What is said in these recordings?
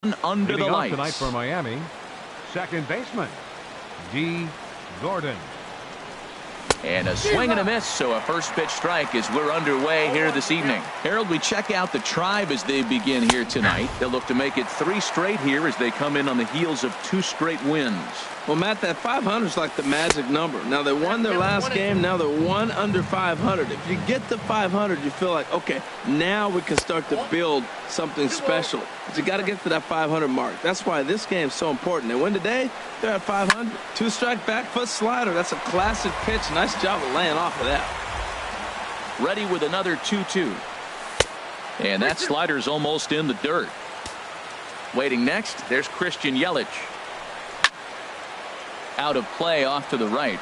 Under the lights tonight for Miami, second baseman D. Gordon. and a swing and a miss, so a first pitch strike as we're underway here this evening. Harold, we check out the Tribe as they begin here tonight. They'll look to make it 3 straight here as they come in on the heels of 2 straight wins. Well, Matt, that 500 is like the magic number. Now, they won their last game. Now they're 1 under 500. If you get to 500, you feel like, okay, now we can start to build something special. But you got to get to that 500 mark. That's why this game is so important. They win today, they're at 500. 2-strike back foot slider. That's a classic pitch. Nice job of laying off of that. Ready with another 2-2. And that slider's almost in the dirt. Waiting next, there's Christian Yelich. Out of play off to the right.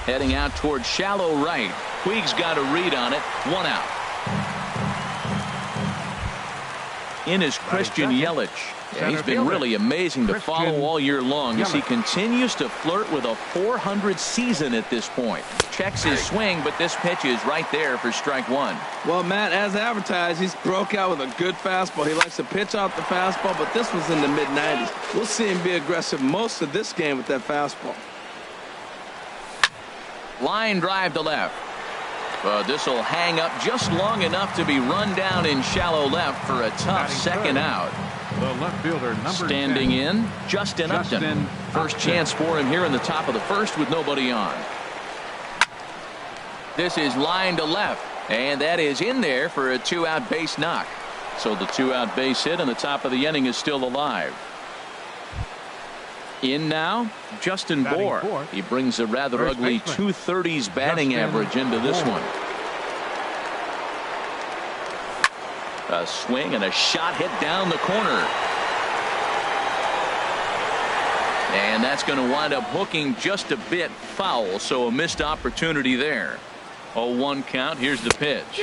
Heading out towards shallow right. Puig's got a read on it. 1 out. In is Christian Yelich. Yeah, he's been really amazing to follow all year long as he continues to flirt with a .400 season at this point. Checks his swing, but this pitch is right there for strike 1. Well, Matt, as advertised, he's broke out with a good fastball. He likes to pitch out the fastball, but this was in the mid-90s. We'll see him be aggressive most of this game with that fastball. Line drive to left. This will hang up just long enough to be run down in shallow left for a tough second out. The left fielder, number Standing 10, in, Justin Upton. First chance for him here in the top of the first with nobody on. This is line to left, and that is in there for a 2-out base knock. So the 2-out base hit and the top of the inning is still alive. In now, Justin Bohr. He brings a rather ugly 230s batting average into this one. A swing and a shot hit down the corner. And that's going to wind up hooking just a bit foul, so a missed opportunity there. 0-1 count. Here's the pitch.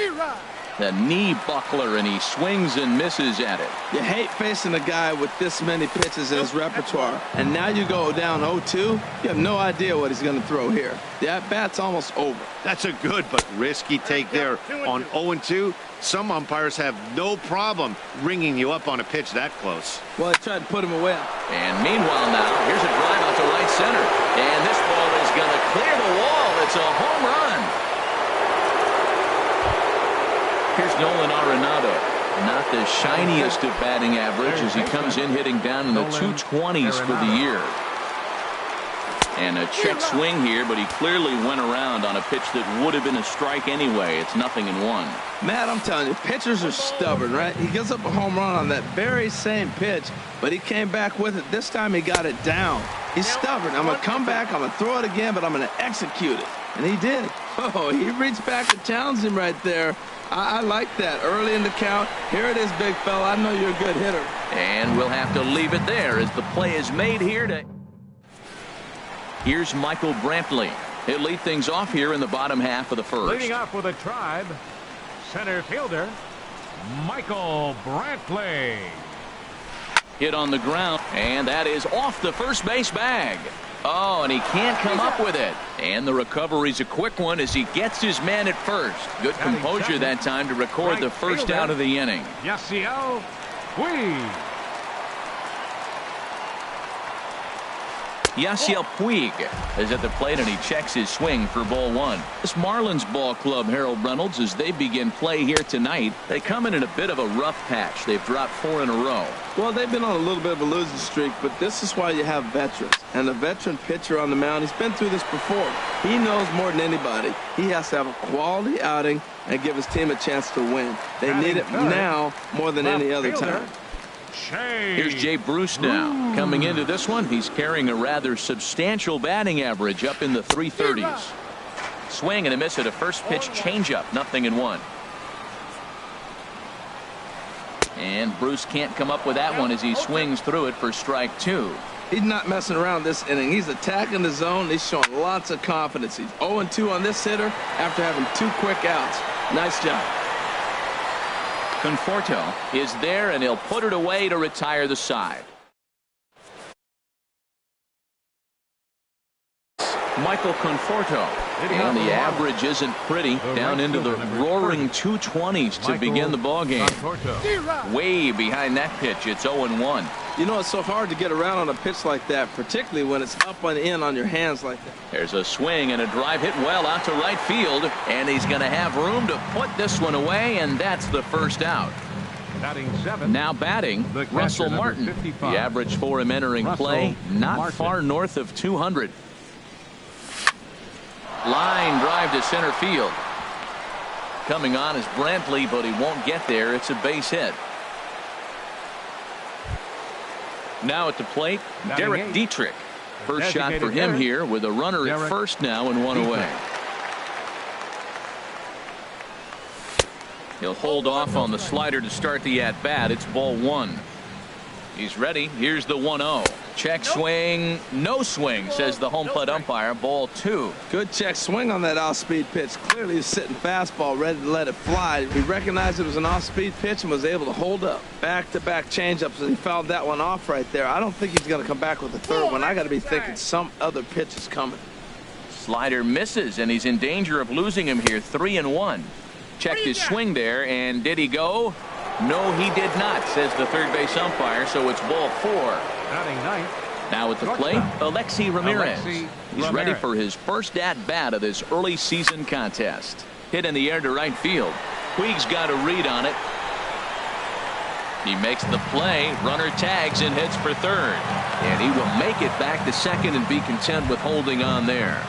The knee buckler, and he swings and misses at it. You hate facing a guy with this many pitches in his repertoire. And now you go down 0-2. You have no idea what he's going to throw here. The at-bat's almost over. That's a good but risky take there on 0-2. Some umpires have no problem ringing you up on a pitch that close. Well, they tried to put him away. And meanwhile now, here's a drive out to right center. And this ball is going to clear the wall. It's a home run. Here's Nolan Arenado. Not the shiniest of batting average as he comes in hitting down in the 220s for the year. And a check swing here, but he clearly went around on a pitch that would have been a strike anyway. It's 0-1. Matt, I'm telling you, pitchers are stubborn, right? He gives up a home run on that very same pitch, but he came back with it. This time he got it down. He's stubborn. I'm going to come back, I'm going to throw it again, but I'm going to execute it. And he did. Oh, he reached back to challenge him right there. I like that. Early in the count. Here it is, big fella. I know you're a good hitter. And we'll have to leave it there as the play is made here. Here's Michael Brantley. He'll lead things off here in the bottom half of the first. leading off with a Tribe, center fielder Michael Brantley. Hit on the ground, and that is off the first base bag. Oh, and he can't come up with it. And the recovery's a quick one as he gets his man at first. Good composure that time to record the first out of the inning. Ytsytsytsyts. Yasiel Puig is at the plate, and he checks his swing for ball 1. This Marlins ball club, Harold Reynolds, as they begin play here tonight, they come in a bit of a rough patch. They've dropped 4 in a row. Well, they've been on a little bit of a losing streak, but this is why you have veterans. And a veteran pitcher on the mound, he's been through this before. He knows more than anybody. He has to have a quality outing and give his team a chance to win. They need it now more than any other time. Here's Jay Bruce now. Coming into this one, he's carrying a rather substantial batting average up in the 330s. Swing and a miss at a first pitch changeup. 0-1. And Bruce can't come up with that one as he swings through it for strike 2. He's not messing around this inning. He's attacking the zone. He's showing lots of confidence. He's 0-2 on this hitter after having 2 quick outs. Nice job. Conforto is there, and he'll put it away to retire the side. Michael Conforto. And the average isn't pretty. Down into the roaring 220s to begin the ball game. Way behind that pitch. It's 0-1. You know, it's so hard to get around on a pitch like that, particularly when it's up and in on your hands like that. There's a swing and a drive hit well out to right field. And he's going to have room to put this one away, and that's the first out. Now batting, Russell Martin. The average for him entering play, not far north of 200. Line drive to center field. Coming on is Brantley, but he won't get there. It's a base hit. Now at the plate, Derek Dietrich. First shot for him here with a runner at first now and one away. He'll hold off on the slider to start the at-bat. It's ball one. He's ready. Here's the 1-0. Check swing. No swing, says the home plate umpire. Ball two. Good check swing on that off-speed pitch. Clearly he's sitting fastball, ready to let it fly. He recognized it was an off-speed pitch and was able to hold up. Back-to-back changeups, and he fouled that one off right there. I don't think he's going to come back with the third one. I got to be thinking some other pitch is coming. Slider misses, and he's in danger of losing him here. 3-1. Checked his swing there, and did he go? No, he did not, says the third base umpire, so it's ball four. Now at the plate, Alexi Ramirez. He's ready for his first at-bat of this early season contest. Hit in the air to right field. Puig's got a read on it. He makes the play. Runner tags and hits for third. And he will make it back to second and be content with holding on there.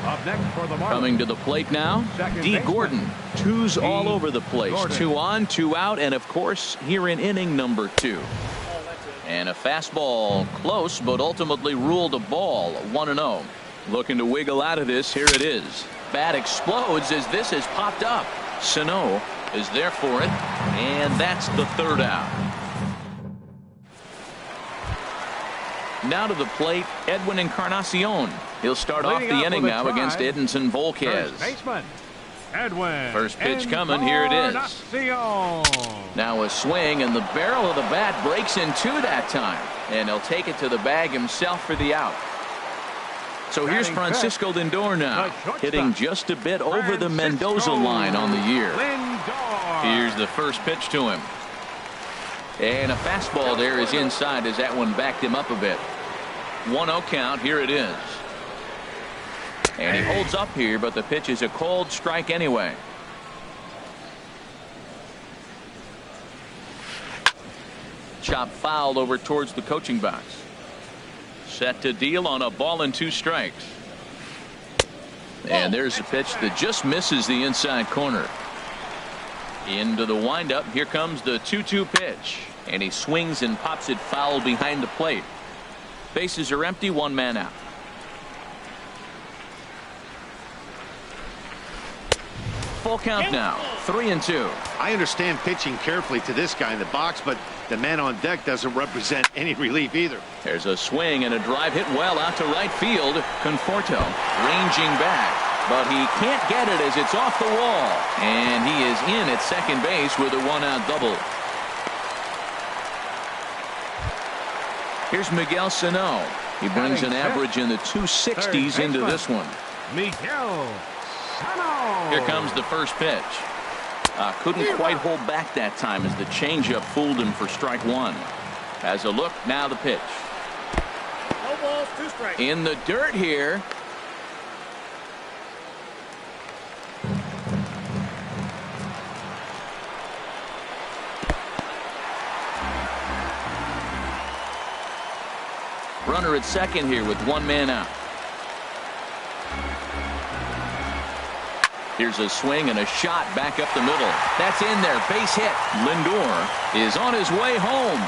Up next for the Marlins. Coming to the plate now, D. Gordon. Twos all over the place. Gordon. 2 on, 2 out, and of course here in inning number 2. And a fastball close, but ultimately ruled a ball. 1-0. Looking to wiggle out of this. Here it is. Bat explodes as this has popped up. Sano is there for it, and that's the third out. Now to the plate, Edwin Encarnacion. He'll start off the inning now against Edinson Volquez. First pitch coming. Here it is. Now a swing, and the barrel of the bat breaks in two that time. And he'll take it to the bag himself for the out. So here's Francisco Lindor now, hitting just a bit over the Mendoza line on the year. Here's the first pitch to him. And a fastball there is inside as that one backed him up a bit. 1-0 count. Here it is. And he holds up here, but the pitch is a cold strike anyway. Chop foul over towards the coaching box. Set to deal on a ball and 2 strikes. And there's a pitch that just misses the inside corner. Into the windup. Here comes the 2-2 pitch. And he swings and pops it foul behind the plate. Bases are empty. 1 man out. Full count now. 3-2. I understand pitching carefully to this guy in the box, but the man on deck doesn't represent any relief either. There's a swing and a drive hit well out to right field. Conforto ranging back. But he can't get it as it's off the wall. And he is in at second base with a 1-out double. Here's Miguel Sano. He brings an average in the 260s into this one. Miguel Sano. Here comes the first pitch. Couldn't quite hold back that time as the changeup fooled him for strike 1. As a look, now the pitch. No balls, 2 strikes. In the dirt here. Runner at second here with 1 man out. Here's a swing and a shot back up the middle. That's in there. Base hit. Lindor is on his way home.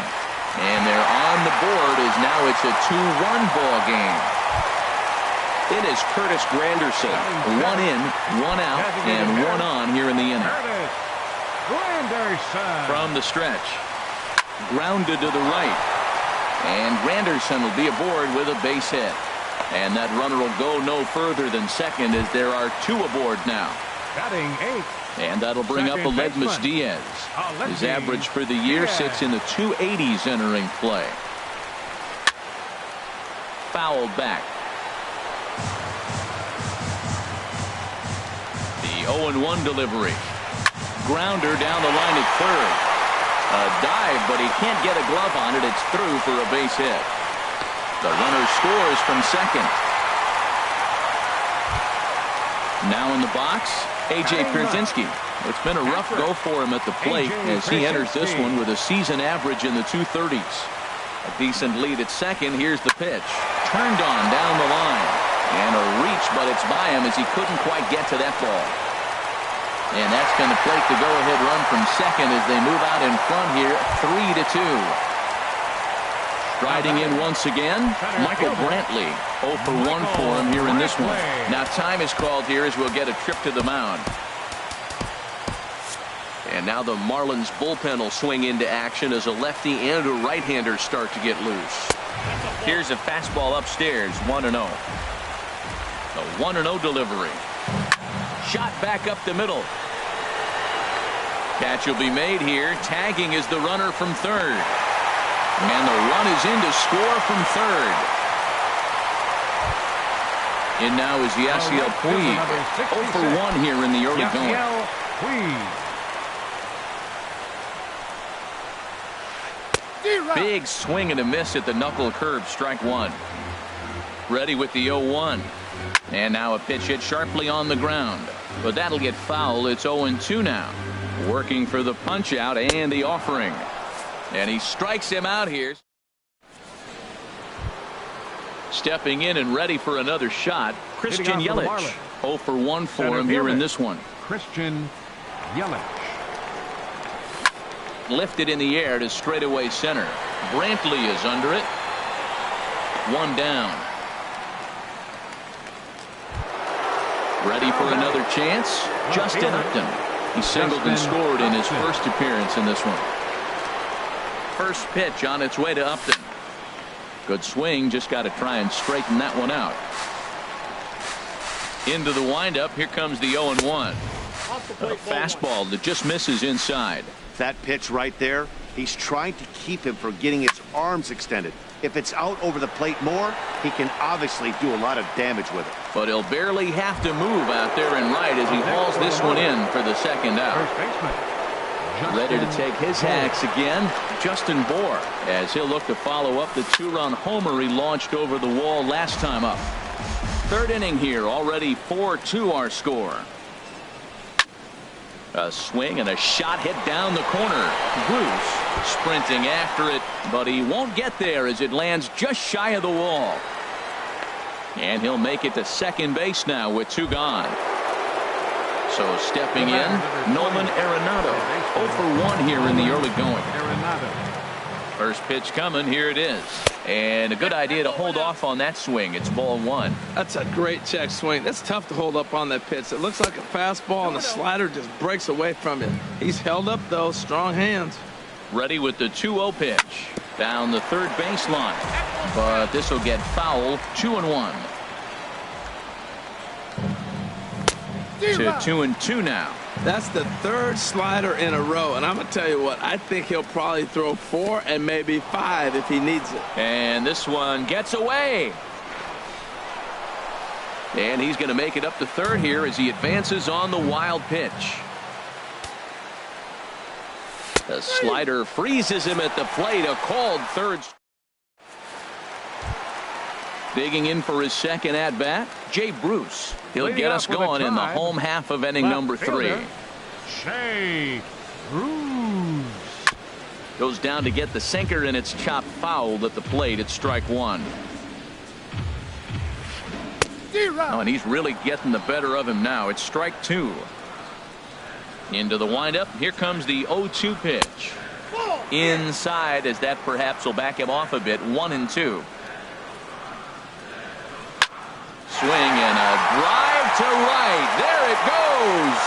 And they're on the board as now it's a 2-run ball game. It is Curtis Granderson. 1 in, 1 out, and 1 on here in the inning. From the stretch. Grounded to the right. And Granderson will be aboard with a base hit. And that runner will go no further than second as there are 2 aboard now. Batting 8. And that'll bring up Aledmus Diaz. His average for the year sits in the 280s entering play. Fouled back. 0-1 delivery. Grounder down the line at third. A dive, but he can't get a glove on it. It's through for a base hit. The runner scores from second. Now in the box, A.J. Pierzynski. It's been a rough go for him at the plate as he enters this one with a season average in the 230s. A decent lead at second. Here's the pitch. Turned on down the line. And a reach, but it's by him as he couldn't quite get to that ball. And that's going to plate the go-ahead run from second as they move out in front here, 3-2. Striding in once again, Michael Brantley. 0 for 1 for him here in this one. Now time is called here as we'll get a trip to the mound. And now the Marlins bullpen will swing into action as a lefty and a right-hander start to get loose. Here's a fastball upstairs, 1-0. A 1-0 delivery. Shot back up the middle. Catch will be made here. Tagging is the runner from third. And the run is in to score from third. In now is Yasiel Puig. 0 for 1 here in the early going. Big swing and a miss at the knuckle curve. Strike one. Ready with the 0-1. And now a pitch hit sharply on the ground. But that'll get foul. It's 0-2 now. Working for the punch out and the offering. And he strikes him out here. Stepping in and ready for another shot, Christian Yelich. 0 for 1 for him here in this one. Christian Yelich. Lifted in the air to straightaway center. Brantley is under it. One down. Ready for another chance. Justin Upton. He singled and scored in his first appearance in this one. First pitch on its way to Upton. Good swing. Just got to try and straighten that one out. Into the windup. Here comes the 0-1. A fastball that just misses inside. That pitch right there, he's trying to keep him from getting his arms extended. If it's out over the plate more, he can obviously do a lot of damage with it. But he'll barely have to move out there and right as he hauls this one in for the second out. Ready to take his hacks again, Justin Bour, as he'll look to follow up the two-run homer he launched over the wall last time up. Third inning here, already 4-2 our score. A swing and a shot hit down the corner. Bruce sprinting after it, but he won't get there as it lands just shy of the wall. And he'll make it to second base now with 2 gone. So stepping in, Nolan Arenado. 0 for 1 here in the early going. First pitch coming. Here it is. And a good idea to hold off on that swing. It's ball 1. That's a great check swing. That's tough to hold up on that pitch. It looks like a fastball, and the slider just breaks away from it. He's held up, though. Strong hands. Ready with the 2-0 pitch. Down the third baseline. But this will get foul. 2-1. To 2-2 now. That's the third slider in a row, and I'm going to tell you what, I think he'll probably throw 4 and maybe 5 if he needs it. And this one gets away. And he's going to make it up to third here as he advances on the wild pitch. The slider freezes him at the plate. A called third. Digging in for his second at-bat, Jay Bruce. He'll get us going in the home half of inning number 3. Jay Bruce goes down to get the sinker, and it's chopped fouled at the plate. It's strike 1. Oh, and he's really getting the better of him now. It's strike 2. Into the windup. Here comes the 0-2 pitch. Inside, as that perhaps will back him off a bit. 1-2. Swing and a drive to right. There it goes.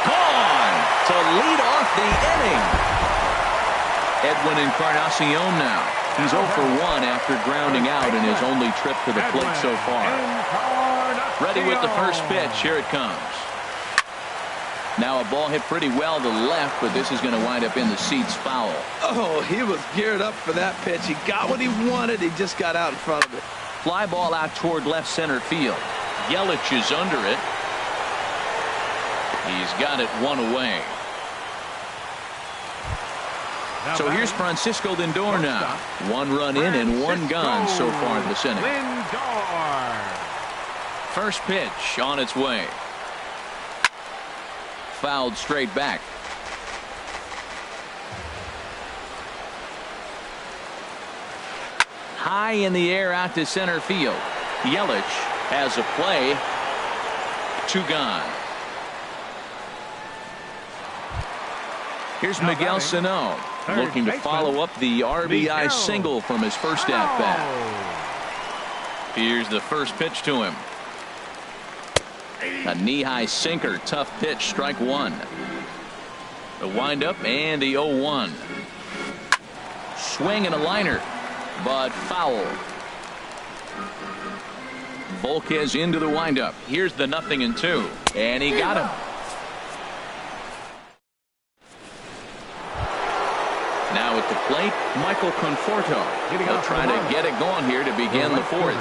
Gone to lead off the inning. Edwin Encarnacion now. He's 0 for 1 after grounding out in his only trip to the plate so far. Ready with the first pitch. Here it comes. Now a ball hit pretty well to the left, but this is going to wind up in the seats foul. Oh, he was geared up for that pitch. He got what he wanted. He just got out in front of it. Fly ball out toward left center field. Yelich is under it. He's got it one away. So here's Francisco Lindor now. One run in and one gone so far this inning. Lindor. First pitch on its way. Fouled straight back. High in the air out to center field. Yelich has a play. 2 gone. Here's Miguel Sano looking to follow up the RBI single from his first at bat. Here's the first pitch to him. A knee-high sinker, tough pitch, strike 1. The windup and the 0-1. Swing and a liner, but foul. Volquez into the windup. Here's the 0-2, and he got him. Now at the plate, Michael Conforto. He'll try to get it going here to begin the 4th.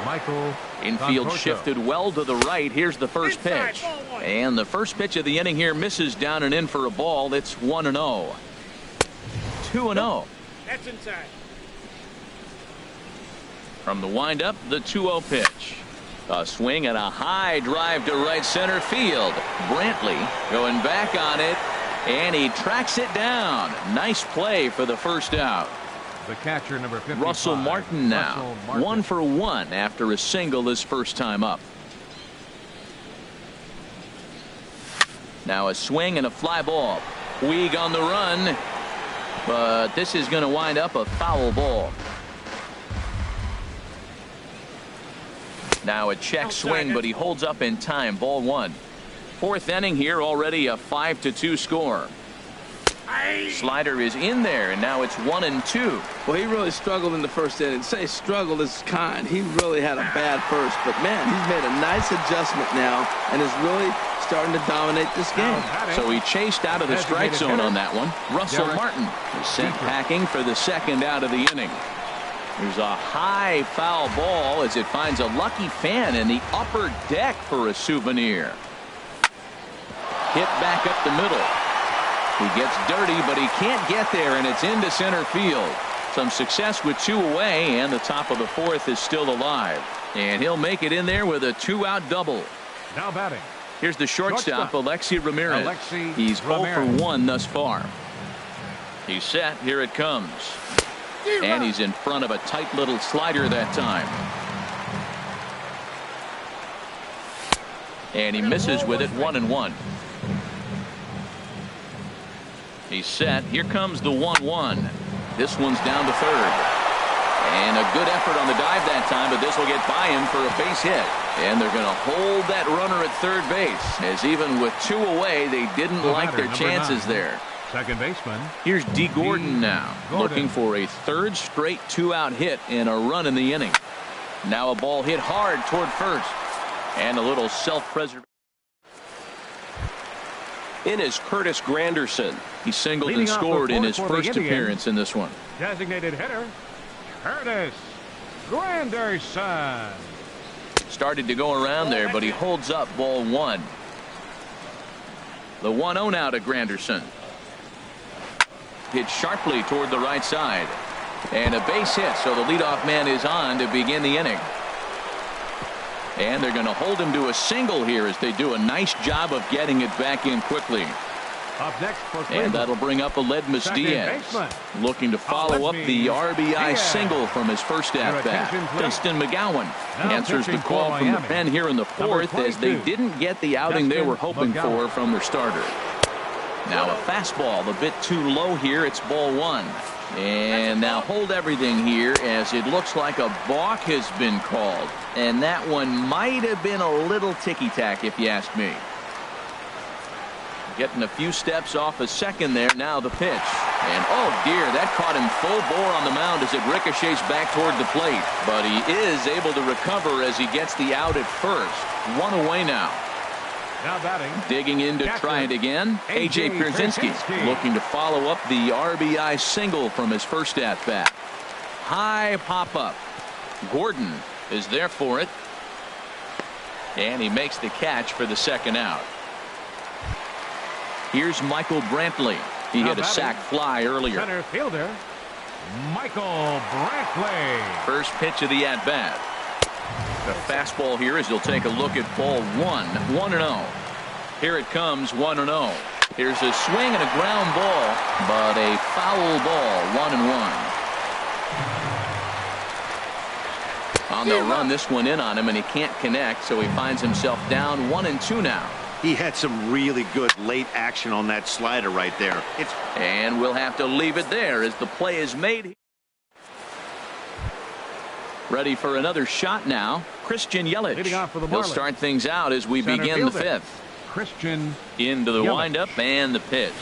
Michael Infield Conforto. shifted well to the right. Here's the first pitch. And the first pitch of the inning here misses down and in for a ball. It's 1-0. 2-0. That's inside. From the windup, the 2-0 pitch. A swing and a high drive to right center field. Brantley going back on it, and he tracks it down. Nice play for the first out. The catcher, number 55. Russell Martin now. Russell Martin. 1 for 1 after a single his first time up. Now a swing and a fly ball. Puig on the run, but this is going to wind up a foul ball. Now a check swing, but he holds up in time. Ball 1. 4th inning here, already a 5-2 score. Slider is in there, and now it's 1-2. Well, he really struggled in the first inning. Say struggled is kind. He really had a bad first, but man, he's made a nice adjustment now and is really starting to dominate this game. So he chased out of the strike zone on that one. Russell Martin is sent packing for the 2nd out of the inning. There's a high foul ball as it finds a lucky fan in the upper deck for a souvenir. Hit back up the middle. He gets dirty, but he can't get there, and it's into center field. Some success with 2 away, and the top of the 4th is still alive. And he'll make it in there with a 2-out double. Now batting. Here's the shortstop, Alexi Ramirez. Alexi He's 0 for Ramirez. 1 thus far. He's set. Here it comes. And he's in front of a tight little slider that time. And he misses with it. 1-1. He's set. Here comes the 1-1. This one's down to 3rd. And a good effort on the dive that time, but this will get by him for a base hit. And they're going to hold that runner at 3rd base, as even with 2 away, they didn't like their chances there. Second baseman. Here's D. Gordon now, looking for a 3rd straight 2-out hit and a run in the inning. Now a ball hit hard toward first, and a little self-preservation. In is Curtis Granderson. He singled and scored in his first appearance in this one. Designated hitter, Curtis Granderson. Started to go around there, but he holds up. Ball 1. The 1-0 now to Granderson. Hit sharply toward the right side. And a base hit, so the leadoff man is on to begin the inning. And they're going to hold him to a single here as they do a nice job of getting it back in quickly. Up next for And Cleveland. that'll bring up Aledmus Second Diaz, baseman. looking to follow up the RBI Diaz. single from his first at bat. attention, please. Dustin McGowan Now answers the pitching for call from the Miami. pen here in the Number 4th as they 22. didn't get the outing they Dustin were hoping McGowan. for from their starter. Now a fastball a bit too low here. It's ball 1. And now hold everything here as it looks like a balk has been called. And that one might have been a little ticky-tack if you ask me. Getting a few steps off a second there. Now the pitch. And oh dear, that caught him full bore on the mound as it ricochets back toward the plate. But he is able to recover as he gets the out at first. 1 away now. Now batting. Digging in to try it again. A.J. Pierzynski looking to follow up the RBI single from his first at bat. High pop up. Gordon is there for it. And he makes the catch for the second out. Here's Michael Brantley. He hit a sac fly earlier. Center fielder, Michael Brantley. First pitch of the at-bat. The fastball here as he'll take a look at ball 1-0. Here it comes, 1-0. Here's a swing and a ground ball, but a foul ball, 1-1. On the run, this one in on him, and he can't connect, so he finds himself down 1-2 now. He had some really good late action on that slider right there. And we'll have to leave it there as the play is made. Ready for another shot now. Christian Yelich. He'll start things out as we begin the fifth. Christian into the Yelich. windup and the pitch.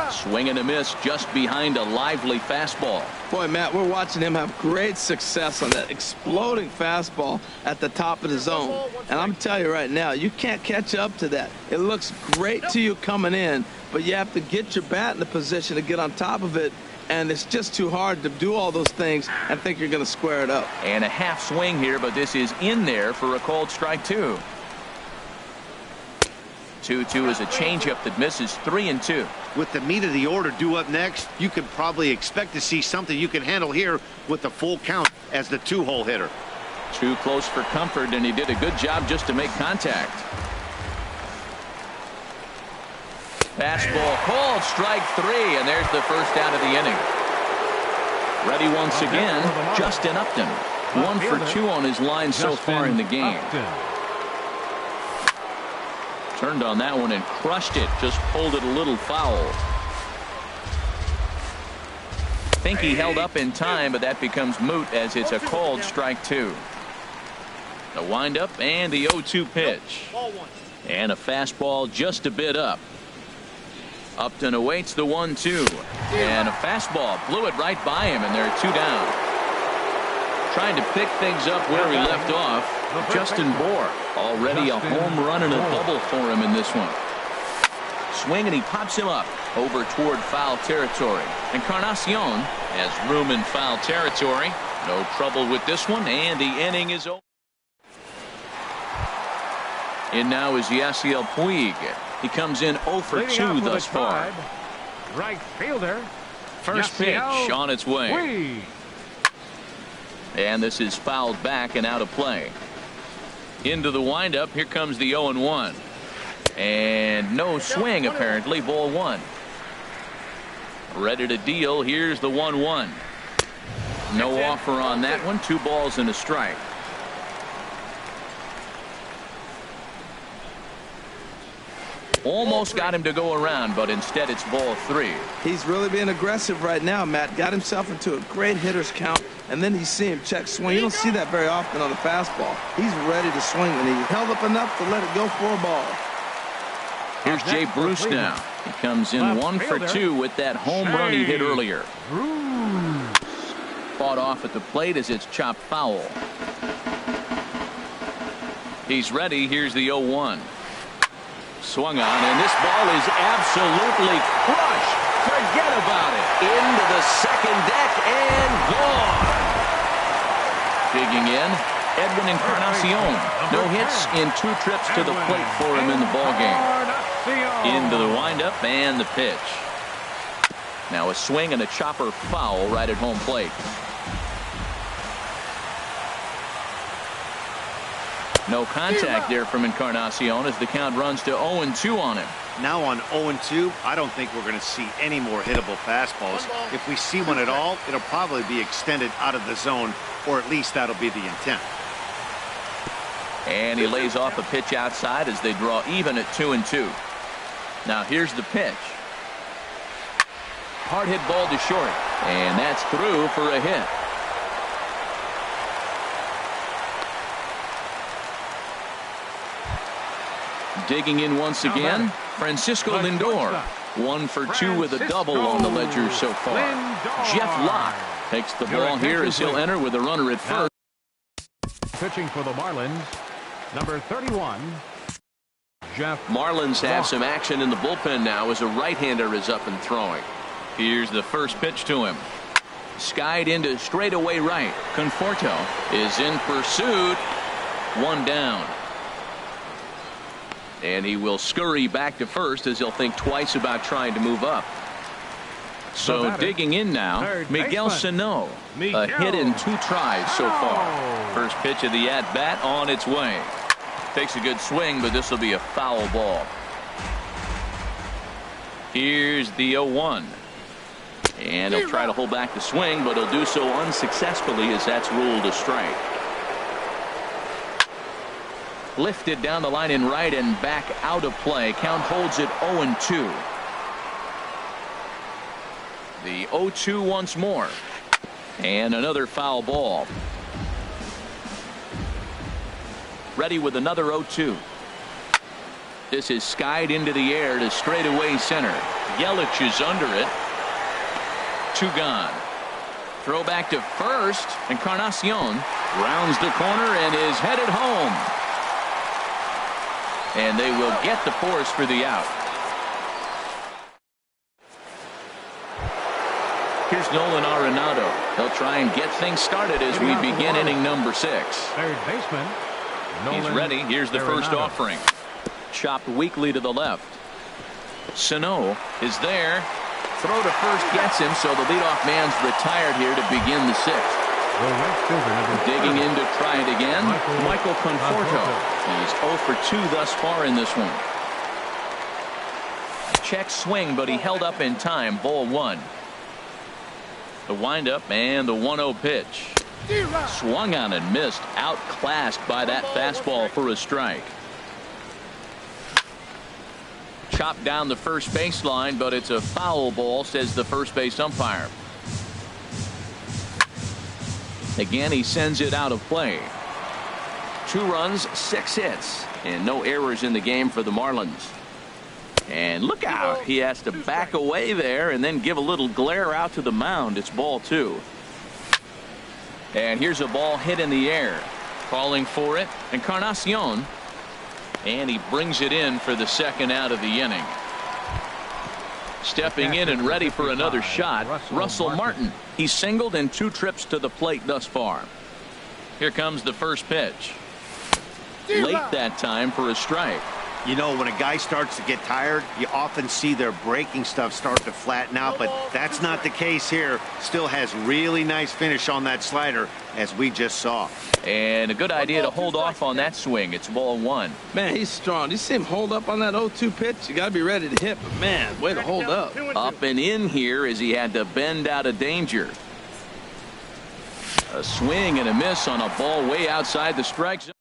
Swing and a miss just behind a lively fastball. Boy, Matt, we're watching him have great success on that exploding fastball at the top of the zone. And I'm telling you right now, you can't catch up to that. It looks great to you coming in, but you have to get your bat in the position to get on top of it. And it's just too hard to do all those things and think you're going to square it up. And a half swing here, but this is in there for a called strike 2. 2-2 is a changeup that misses. 3-2. With the meat of the order due up next, you could probably expect to see something you can handle here with the full count as the 2-hole hitter. Too close for comfort, and he did a good job just to make contact. Fastball called, strike 3, and there's the first out of the inning. Ready once again, Justin Upton. 1 for 2 on his line so far in the game. Turned on that one and crushed it. Just pulled it a little foul. Think he held up in time, but that becomes moot as it's a called strike 2. The windup and the 0-2 pitch. And a fastball just a bit up. Upton awaits the 1-2. And a fastball blew it right by him, and there are 2 down. Trying to pick things up where he left off. Justin Bour, already a home run and a double for him in this one. Swing, and he pops him up over toward foul territory. Encarnacion has room in foul territory. No trouble with this one, and the inning is over. In now is Yasiel Puig. He comes in 0 for 2 thus far. Right fielder. First pitch on its way. Puig. And this is fouled back and out of play. Into the windup. Here comes the 0-1. And no swing, apparently. Ball 1. Ready to deal. Here's the 1-1. No offer on that one. 2 balls and a strike. Almost got him to go around, but instead it's ball 3. He's really being aggressive right now, Matt. Got himself into a great hitter's count, and then you see him check swing. You don't see that very often on the fastball. He's ready to swing, and he held up enough to let it go for a ball. Here's Jay Bruce now. He comes in 1 for 2 with that home run he hit earlier. Fought off at the plate as it's chopped foul. He's ready. Here's the 0-1. Swung on, and this ball is absolutely crushed. Forget about it. Into the second deck and gone. Digging in, Edwin Encarnacion. No hits in 2 trips to the plate for him in the ballgame. Into the windup and the pitch. Now a swing and a chopper foul right at home plate. No contact there from Encarnacion as the count runs to 0-2 on him. Now on 0-2, I don't think we're going to see any more hittable fastballs. If we see one at all, it'll probably be extended out of the zone, or at least that'll be the intent. And he lays off a pitch outside as they draw even at 2-2. Now here's the pitch. Hard hit ball to short, and that's through for a hit. Digging in once again, Francisco Lindor. 1 for 2 with a double on the ledger so far. Jeff Locke takes the ball here as he'll enter with a runner at first. Pitching for the Marlins, number 31, Jeff. Marlins have some action in the bullpen now as a right-hander is up and throwing. Here's the first pitch to him. Skied into straightaway right. Conforto is in pursuit. 1 down. And he will scurry back to first as he'll think twice about trying to move up. So digging in now, Miguel Sano. A hit in 2 tries so far. First pitch of the at-bat on its way. Takes a good swing, but this will be a foul ball. Here's the 0-1. And he'll try to hold back the swing, but he'll do so unsuccessfully as that's ruled a strike. Lifted down the line in right and back out of play. Count holds it 0-2. The 0-2 once more. And another foul ball. Ready with another 0-2. This is skied into the air to straightaway center. Yelich is under it. 2 gone. Throw back to first. Encarnacion rounds the corner and is headed home. And they will get the force for the out. Here's Nolan Arenado. He'll try and get things started as we begin inning number 6. Third baseman. He's ready. Here's the first offering. Chopped weakly to the left. Sano is there. Throw to first gets him, so the leadoff man's retired here to begin the 6th. Digging in to try it again, Michael Conforto. He's 0 for 2 thus far in this one. Check swing, but he held up in time. Ball 1. The windup and the 1-0 pitch. Swung on and missed. Outclassed by that fastball for a strike. Chopped down the first baseline, but it's a foul ball, says the first base umpire. Again, he sends it out of play. 2 runs, 6 hits, and no errors in the game for the Marlins. And look out. He has to back away there and then give a little glare out to the mound. It's ball 2. And here's a ball hit in the air. Calling for it, Encarnacion. And he brings it in for the 2nd out of the inning. Stepping in and ready for another shot, Russell Martin. He's singled in 2 trips to the plate thus far. Here comes the first pitch. Late that time for a strike. You know, when a guy starts to get tired, you often see their breaking stuff start to flatten out, but that's not the case here. Still has really nice finish on that slider, as we just saw. And a good idea to hold off on that swing. It's ball 1. Man, he's strong. You see him hold up on that 0-2 pitch? You got to be ready to hit, but man, way to hold up. Up and in here as he had to bend out of danger. A swing and a miss on a ball way outside the strike zone.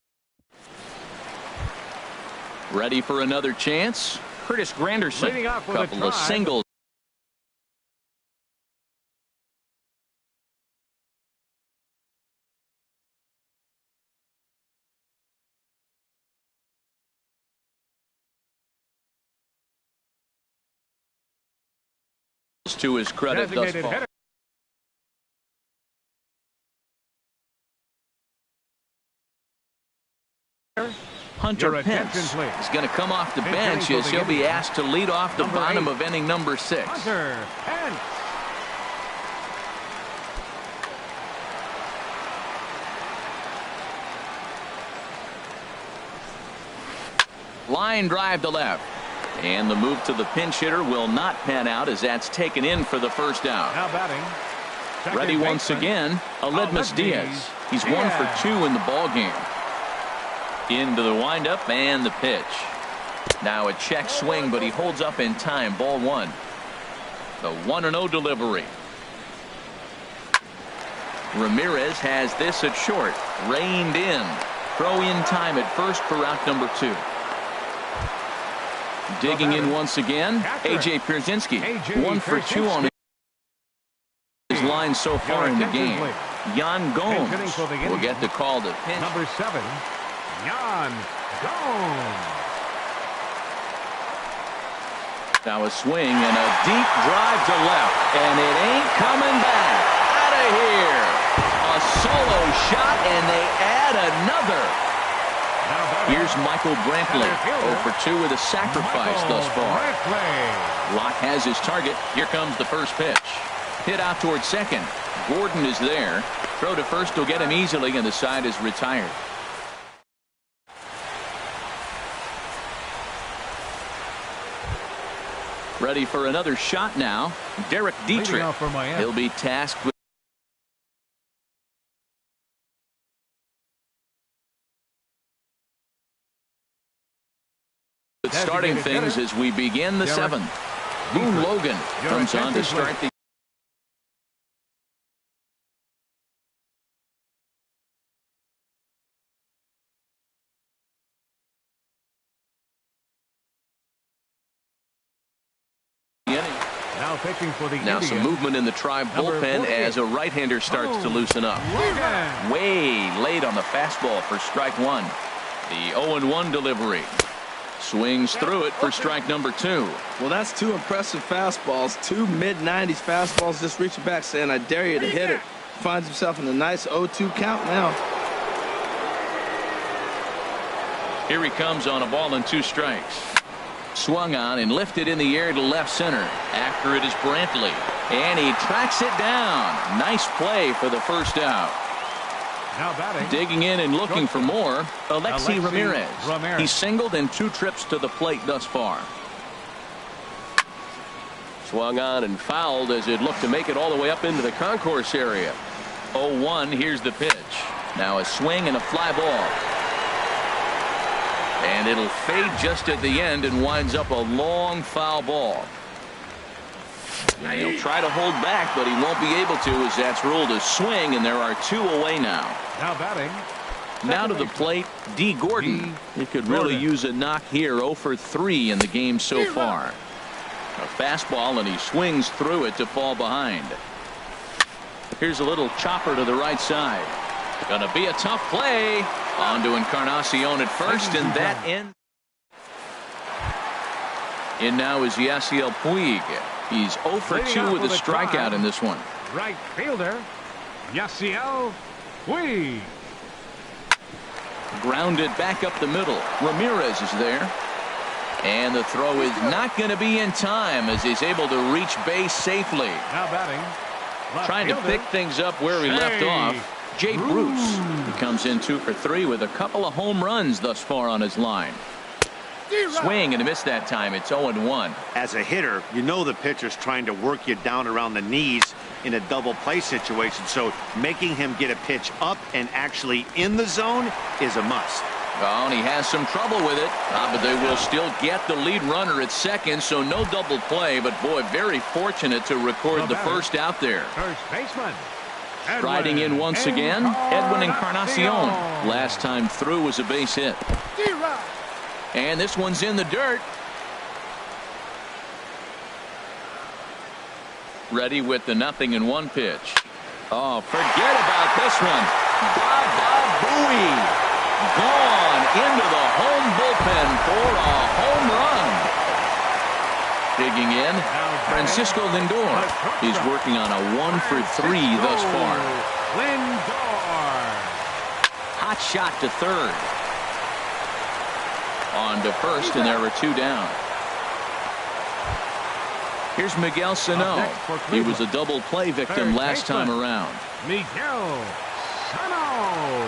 Ready for another chance. Curtis Granderson. Couple of singles. To his credit thus far. Hunter Pence is going to come off the bench as he'll be asked to lead off the bottom of inning number 6. Hunter Pence. Line drive to left. And the move to the pinch hitter will not pan out as that's taken in for the first out. Now batting. Ready once again, Aledmus Diaz. He's 1 for 2 in the ball game. Into the windup and the pitch. Now a check swing, but he holds up in time. Ball 1. The 1-0 delivery. Ramirez has this at short. Reined in. Throw in time at first for out number 2. Digging in once again, A.J. Pierzynski. 1 for 2 on his line so far in the game. Yan Gomes will get the call to pinch. Number 7, Yan Gomes. Now a swing and a deep drive to left, and it ain't coming back. Out of here. A solo shot, and they add another. Here's Michael Brantley, 0 for 2 with a sacrifice thus far. Locke has his target. Here comes the first pitch. Hit out towards second. Gordon is there. Throw to first will get him easily, and the side is retired. Ready for another shot now. Derek Dietrich. off for Miami. He'll be tasked with starting things as we begin the seventh. Boone Logan comes on to start the inning. Now pitching for the Now some Indians. movement in the Tribe Number bullpen 48. as a right-hander starts to loosen up. Logan. Way late on the fastball for strike one. The 0-1 delivery. Swings through it for strike number two. Well, that's two impressive fastballs. Two mid-90s fastballs just reaching back saying, I dare you to hit it. Finds himself in a nice 0-2 count now. Here he comes on a ball and two strikes. Swung on and lifted in the air to left center. After it is Brantley. And he tracks it down. Nice play for the first out. Now batting. Digging in and looking for more, Alexi Alexi Ramirez. Ramirez. He's singled in 2 trips to the plate thus far. Swung on and fouled as it looked to make it all the way up into the concourse area. 0-1, here's the pitch. Now a swing and a fly ball. And it'll fade just at the end and winds up a long foul ball. And he'll try to hold back, but he won't be able to as that's ruled a swing, and there are 2 away now. Now batting. Now to the plate, D. Gordon. He could really use a knock here. 0 for 3 in the game so far. A fastball, and he swings through it to fall behind. Here's a little chopper to the right side. Gonna be a tough play. On to Encarnacion at first, and that ends. In now is Yasiel Puig. He's 0 for 2 with a strikeout in this one. Right fielder, Yasiel Puig. Grounded back up the middle. Ramirez is there. And the throw is not going to be in time as he's able to reach base safely. Now batting. Left Trying to fielder, pick things up where he left off. Jay Bruce. He comes in 2 for 3 with a couple of home runs thus far on his line. Swing and a miss that time. It's 0-1. As a hitter, you know the pitcher's trying to work you down around the knees in a double play situation, so making him get a pitch up and actually in the zone is a must. Well, and he has some trouble with it, but they will still get the lead runner at second, so no double play, but boy, very fortunate to record the first out there. First baseman. Striding in once again, Edwin Encarnacion. Last time through was a base hit. And this one's in the dirt. Ready with the 0-1 pitch. Oh, forget about this one. Baba Booey. Gone into the home bullpen for a home run. Digging in, Francisco Lindor. He's working on a 1 for 3 thus far. Lindor. Hot shot to third. On to first, and there are 2 down. Here's Miguel Sano. He was a double play victim last time around. Miguel Sano.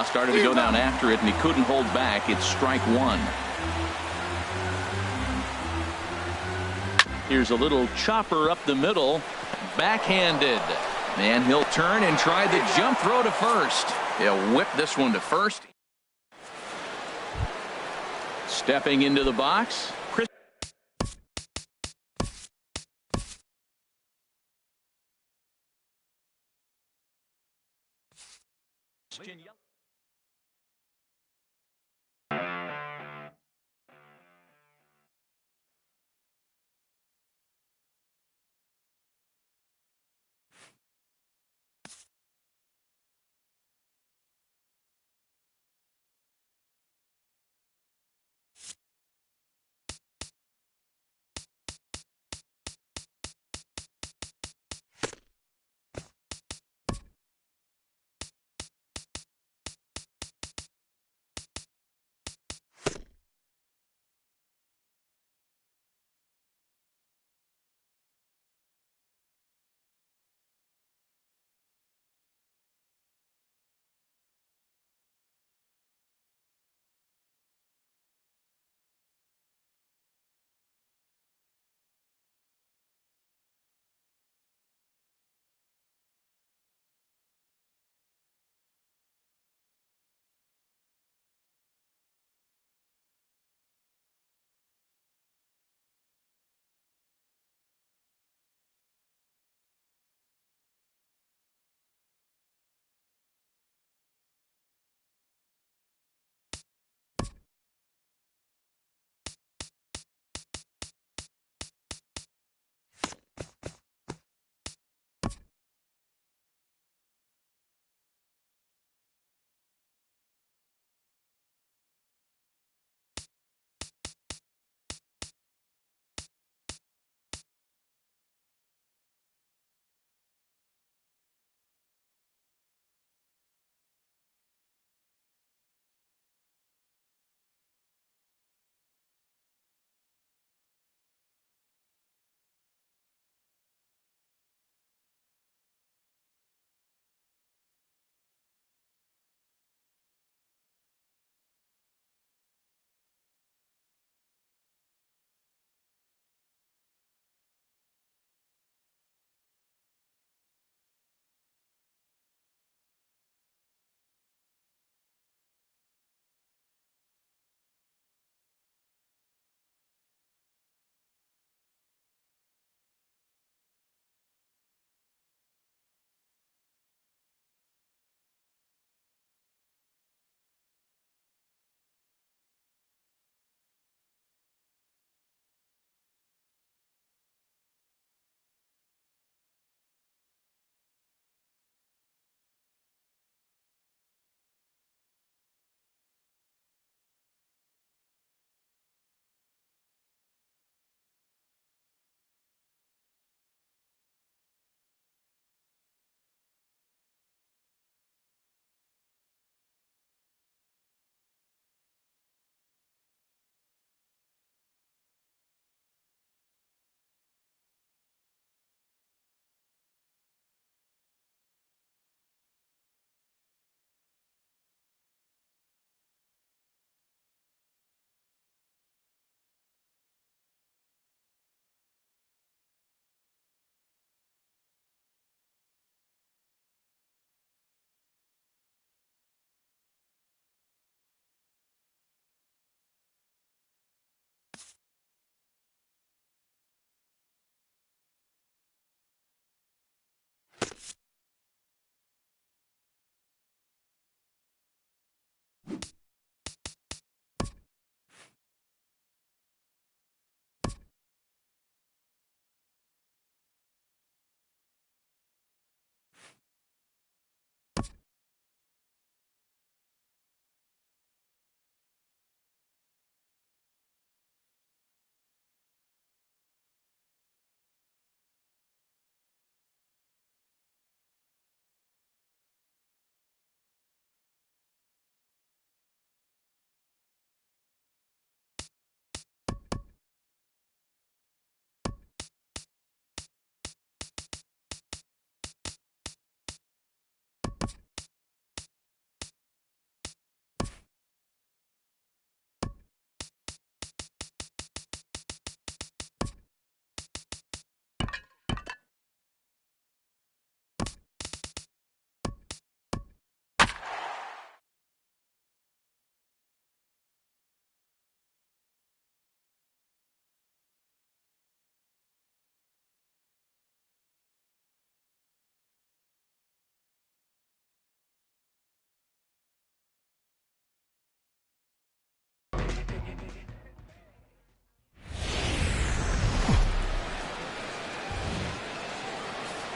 Started to go down after it, and he couldn't hold back. It's strike 1. Here's a little chopper up the middle. Backhanded. And he'll turn and try the jump throw to first. He'll whip this one to first. Stepping into the box, Christian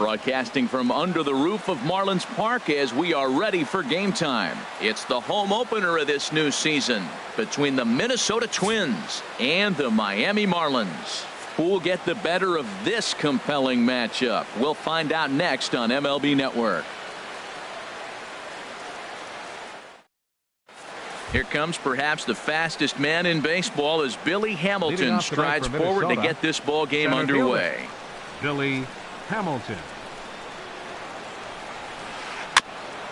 Broadcasting from under the roof of Marlins Park as we are ready for game time. It's the home opener of this new season between the Minnesota Twins and the Miami Marlins. Who will get the better of this compelling matchup? We'll find out next on MLB Network. Here comes perhaps the fastest man in baseball as Billy Hamilton strides forward to get this ball game underway. Billy Hamilton.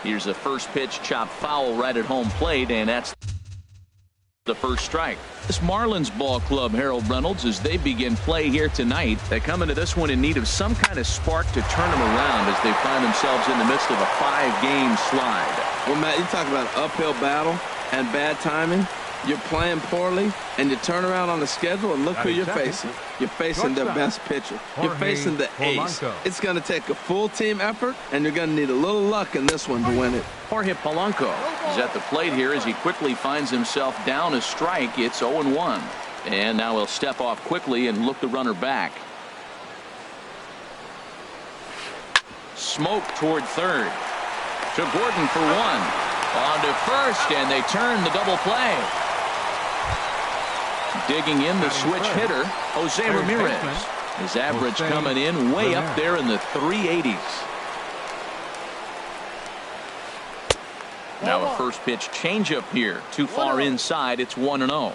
Here's the first pitch, chopped foul right at home plate, and that's the first strike. This Marlins ball club, Harold Reynolds, as they begin play here tonight, they come into this one in need of some kind of spark to turn them around as they find themselves in the midst of a 5-game slide. Well, Matt, you talk about an uphill battle and bad timing. You're playing poorly, and you turn around on the schedule, and look who you're facing. You're facing their best pitcher. You're facing the ace. It's going to take a full team effort, and you're going to need a little luck in this one to win it. Jorge Polanco is at the plate here as he quickly finds himself down a strike. It's 0-1. And now he'll step off quickly and look the runner back. Smoke toward third. To Gordon for one. On to first, and they turn the double play. Digging in the switch hitter, Jose Ramirez. His average coming in way up there in the 380s. Now a first pitch changeup here. Too far inside. It's 1-0.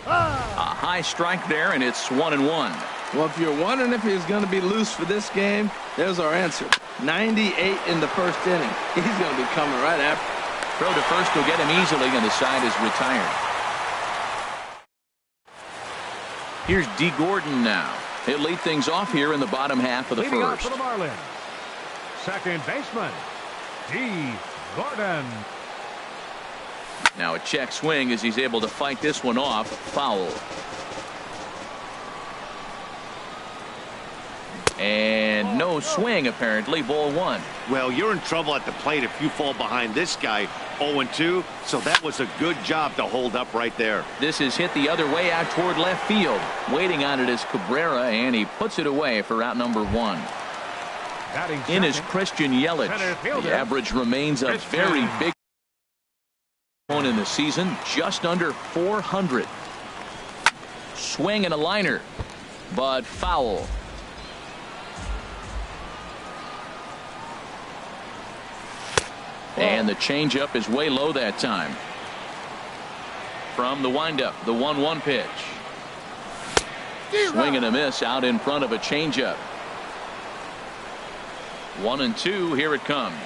A high strike there, and it's 1-1. Well, if you're wondering if he's going to be loose for this game, there's our answer. 98 in the first inning. He's going to be coming right after. Throw to first will get him easily, and the side is retired. Here's D. Gordon now. He'll lead things off here in the bottom half of the Leading off first. for the Marlins, second baseman, D. Gordon. Now a check swing as he's able to fight this one off. Foul. And no swing, apparently. Ball one. Well, you're in trouble at the plate if you fall behind this guy 0-2, so that was a good job to hold up right there. This is hit the other way out toward left field. Waiting on it is Cabrera, and he puts it away for out number one. In is Christian Yelich. The average remains a very big one in the season, just under 400. Swing and a liner, but foul. And the changeup is way low that time. From the windup, the 1-1 pitch. Swing and a miss out in front of a changeup. 1-2. Here it comes.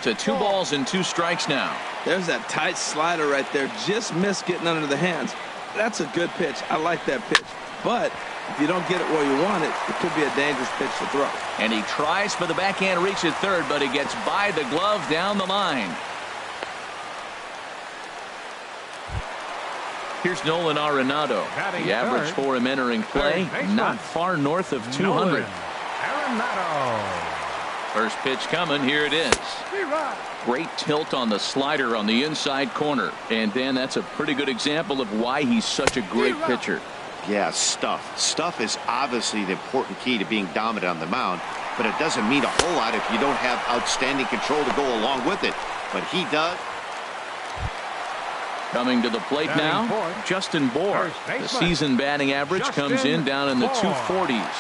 To 2 balls and 2 strikes now. There's that tight slider right there. Just missed getting under the hands. That's a good pitch. I like that pitch. But if you don't get it where you want it, it could be a dangerous pitch to throw. And he tries for the backhand reach at third, but he gets by the glove down the line. Here's Nolan Arenado. The average for him entering play, not far north of 200. Arenado. First pitch coming. Here it is. Great tilt on the slider on the inside corner. And Dan, that's a pretty good example of why he's such a great pitcher. Yeah, stuff. Stuff is obviously the important key to being dominant on the mound, but it doesn't mean a whole lot if you don't have outstanding control to go along with it. But he does. Coming to the plate now, Justin Bour. The season batting average comes in down in the 240s.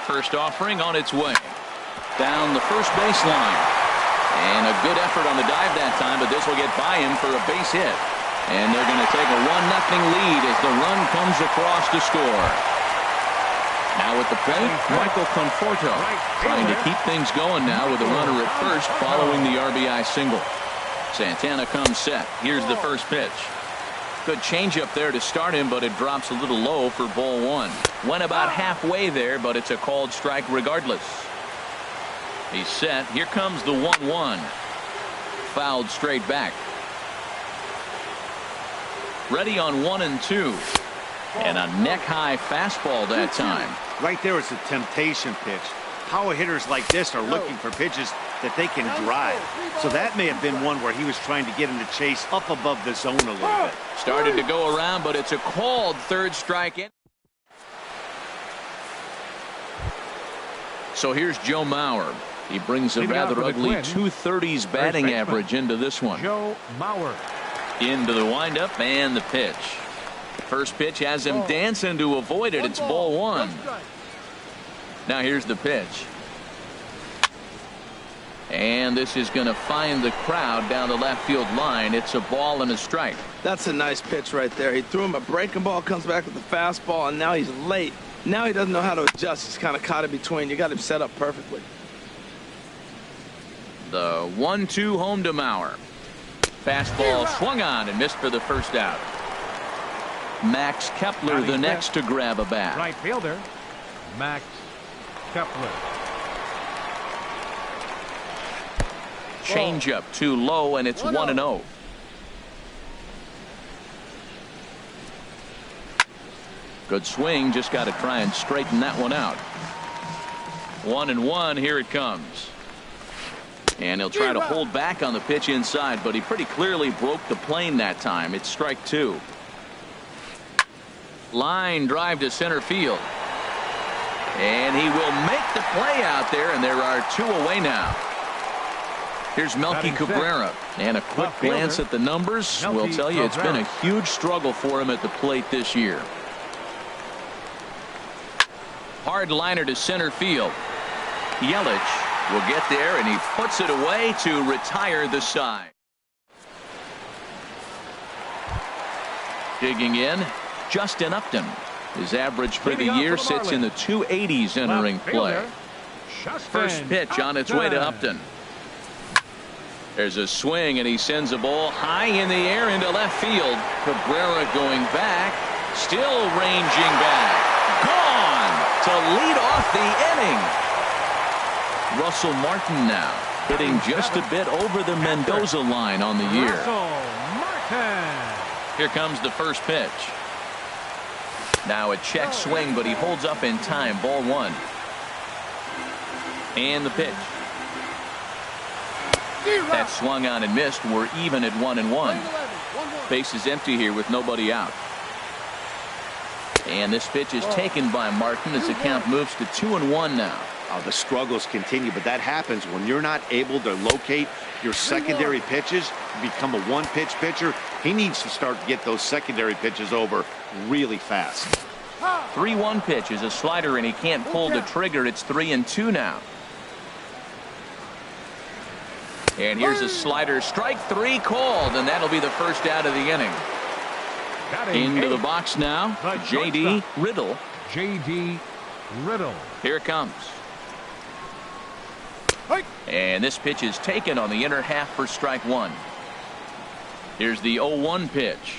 First offering on its way. Down the first baseline. And a good effort on the dive that time, but this will get by him for a base hit. And they're going to take a 1-0 lead as the run comes across to score. Now at the plate, Michael Conforto trying to keep things going now with a runner at first following the RBI single. Santana comes set. Here's the first pitch. Good changeup there to start him, but it drops a little low for ball one. Went about halfway there, but it's a called strike regardless. He's set. Here comes the 1-1. Fouled straight back. Ready on 1-2. And a neck-high fastball that time. Right there is a temptation pitch. Power hitters like this are looking for pitches that they can drive. So that may have been one where he was trying to get in the chase up above the zone a little bit. Started to go around, but it's a called third strike in. So here's Joe Mauer. He brings a Leading off rather with a ugly twin. 230s batting baseman, average into this one. Joe Mauer. Into the windup and the pitch. First pitch has him dancing to avoid it. It's ball one. Now here's the pitch. And this is going to find the crowd down the left field line. It's a ball and a strike. That's a nice pitch right there. He threw him a breaking ball, comes back with the fastball, and now he's late. Now he doesn't know how to adjust. He's kind of caught in between. You got him set up perfectly. The 1-2 home to Mauer. Fastball swung on and missed for the first out. Max Kepler the next to grab a bat. Right fielder, Max Kepler. Changeup too low, and it's 1-0. Good swing, just got to try and straighten that one out. 1-1, here it comes. And he'll try to hold back on the pitch inside, but he pretty clearly broke the plane that time. It's strike two. Line drive to center field. And he will make the play out there, and there are two away now. Here's Melky Cabrera, and a quick glance at the numbers will tell you it's been a huge struggle for him at the plate this year. Hard liner to center field. Yelich will get there, and he puts it away to retire the side. Digging in, Justin Upton. His average for the year sits in the 280s entering play. First pitch on its way to Upton. There's a swing, and he sends a ball high in the air into left field. Cabrera going back, still ranging back. Gone to lead off the inning. Russell Martin now hitting just a bit over the Mendoza line on the year. Here comes the first pitch. Now a check swing, but he holds up in time. Ball one. And the pitch. That swung on and missed. We're even at 1-1. Base is empty here with nobody out. And this pitch is taken by Martin as the count moves to 2-1 now. Oh, the struggles continue, but that happens when you're not able to locate your secondary pitches. You become a one-pitch pitcher. He needs to start to get those secondary pitches over really fast. 3-1 pitch is a slider, and he can't pull the trigger. It's 3-2 now. And here's a slider. Strike three called, and that'll be the first out of the inning. Into the box now, J.D. Riddle. J.D. Riddle. Here it comes. And this pitch is taken on the inner half for strike one. Here's the 0-1 pitch.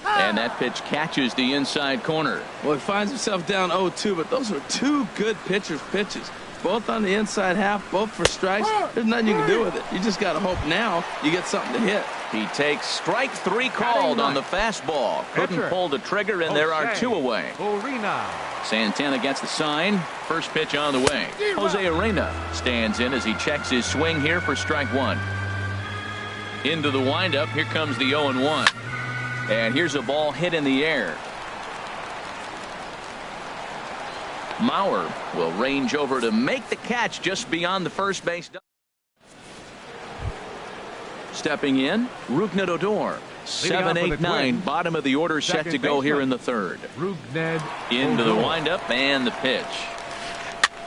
And that pitch catches the inside corner. Well, he finds himself down 0-2, but those are two good pitchers' pitches. Both on the inside half, both for strikes. There's nothing you can do with it. You just got to hope now you get something to hit. He takes strike three called on the fastball. Couldn't pull the trigger, and there are two away. Santana gets the sign. First pitch on the way. Jose Arena stands in as he checks his swing here for strike one. Into the windup. Here comes the 0-1. And here's a ball hit in the air. Mauer will range over to make the catch just beyond the first base. Stepping in, Rougned Odor. 7, 8, 9, bottom of the order set to go here in the third. Into the windup and the pitch.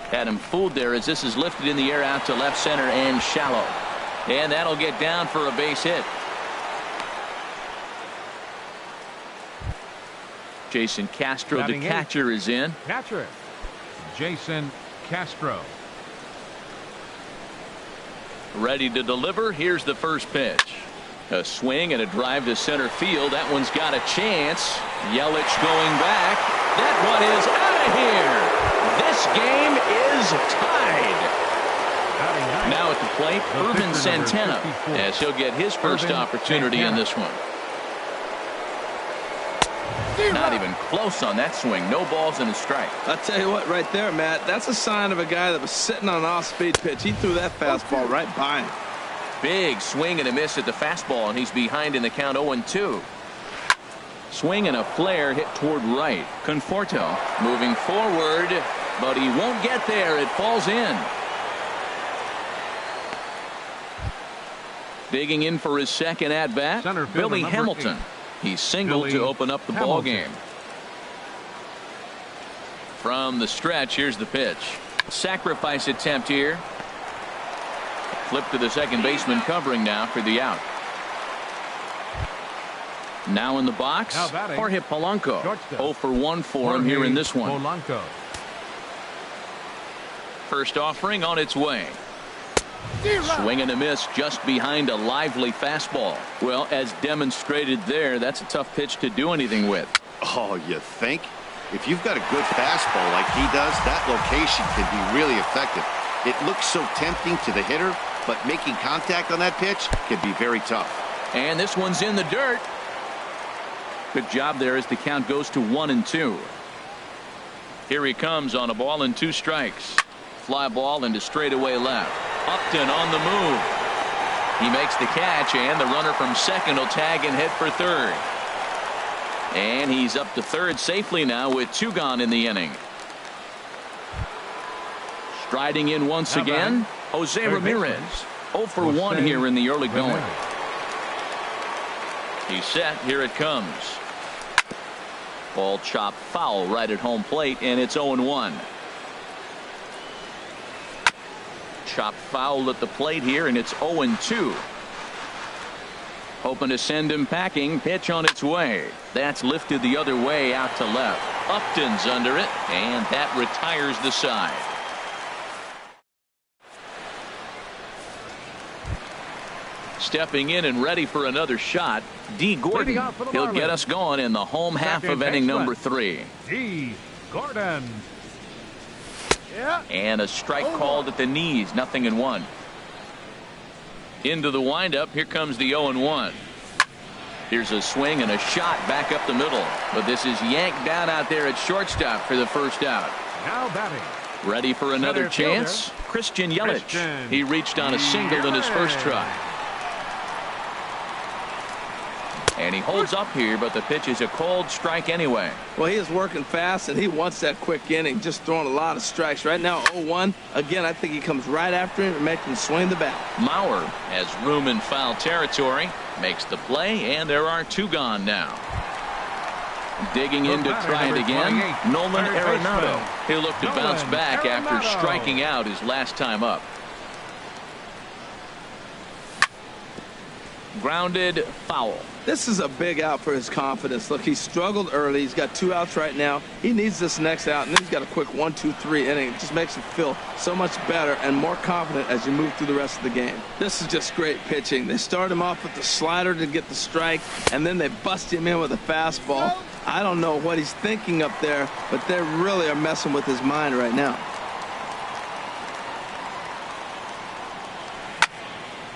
Had him fooled there as this is lifted in the air out to left center and shallow. And that'll get down for a base hit. Jason Castro, the catcher, is in. Catcher, Jason Castro. Ready to deliver. Here's the first pitch. A swing and a drive to center field. That one's got a chance. Yelich going back. That one is out of here. This game is tied. Now at the plate, Irvin Santana, as he'll get his first opportunity in this one. Not even close on that swing. No balls and a strike. I'll tell you what, right there, Matt, that's a sign of a guy that was sitting on an off-speed pitch. He threw that fastball right by him. Big swing and a miss at the fastball, and he's behind in the count 0-2. Swing and a flare hit toward right. Conforto moving forward. but he won't get there. It falls in. Digging in for his second at-bat, Billy Hamilton. He singled to open up the ball game. From the stretch, here's the pitch. Sacrifice attempt here. Flip to the second baseman, covering now for the out. Now in the box, Jorge Polanco. 0 for 1 for him here in this one. First offering on its way. Swing and a miss just behind a lively fastball. Well, as demonstrated there, that's a tough pitch to do anything with. Oh, you think? If you've got a good fastball like he does, that location can be really effective. It looks so tempting to the hitter, but making contact on that pitch can be very tough. And this one's in the dirt. Good job there as the count goes to 1-2. Here he comes on a ball and 2 strikes. Fly ball into straightaway left. Upton on the move. He makes the catch, and the runner from second will tag and head for third. And he's up to third safely now with 2 gone in the inning. Striding in once again, Jose Ramirez. 0 for 1 here in the early going. He's set. Here it comes. Ball chopped foul right at home plate, and it's 0-1. Chopped foul at the plate here, and it's 0-2. Hoping to send him packing. Pitch on its way. That's lifted the other way out to left. Upton's under it, and that retires the side. Stepping in and ready for another shot, D. Gordon. He'll get us going in the home half of inning number 3. D. Gordon. And a strike called at the knees. 0-1. Into the windup. Here comes the 0-1. Here's a swing and a shot back up the middle. But this is yanked down out there at shortstop for the first out. Now batting. Ready for another chance? Christian Yelich. He reached on a single in his first try. And he holds up here, but the pitch is a cold strike anyway. Well, he is working fast, and he wants that quick inning, just throwing a lot of strikes. Right now, 0-1. Again, I think he comes right after him and makes him swing the bat. Mauer has room in foul territory, makes the play, and there are 2 gone now. Digging in to try it again, Nolan Arenado. He'll look to bounce back after striking out his last time up. Grounded foul. This is a big out for his confidence. Look, he struggled early. He's got 2 outs right now. He needs this next out, and then he's got a quick 1-2-3 inning. It just makes him feel so much better and more confident as you move through the rest of the game. This is just great pitching. They start him off with the slider to get the strike, and then they bust him in with a fastball. I don't know what he's thinking up there, but they really are messing with his mind right now.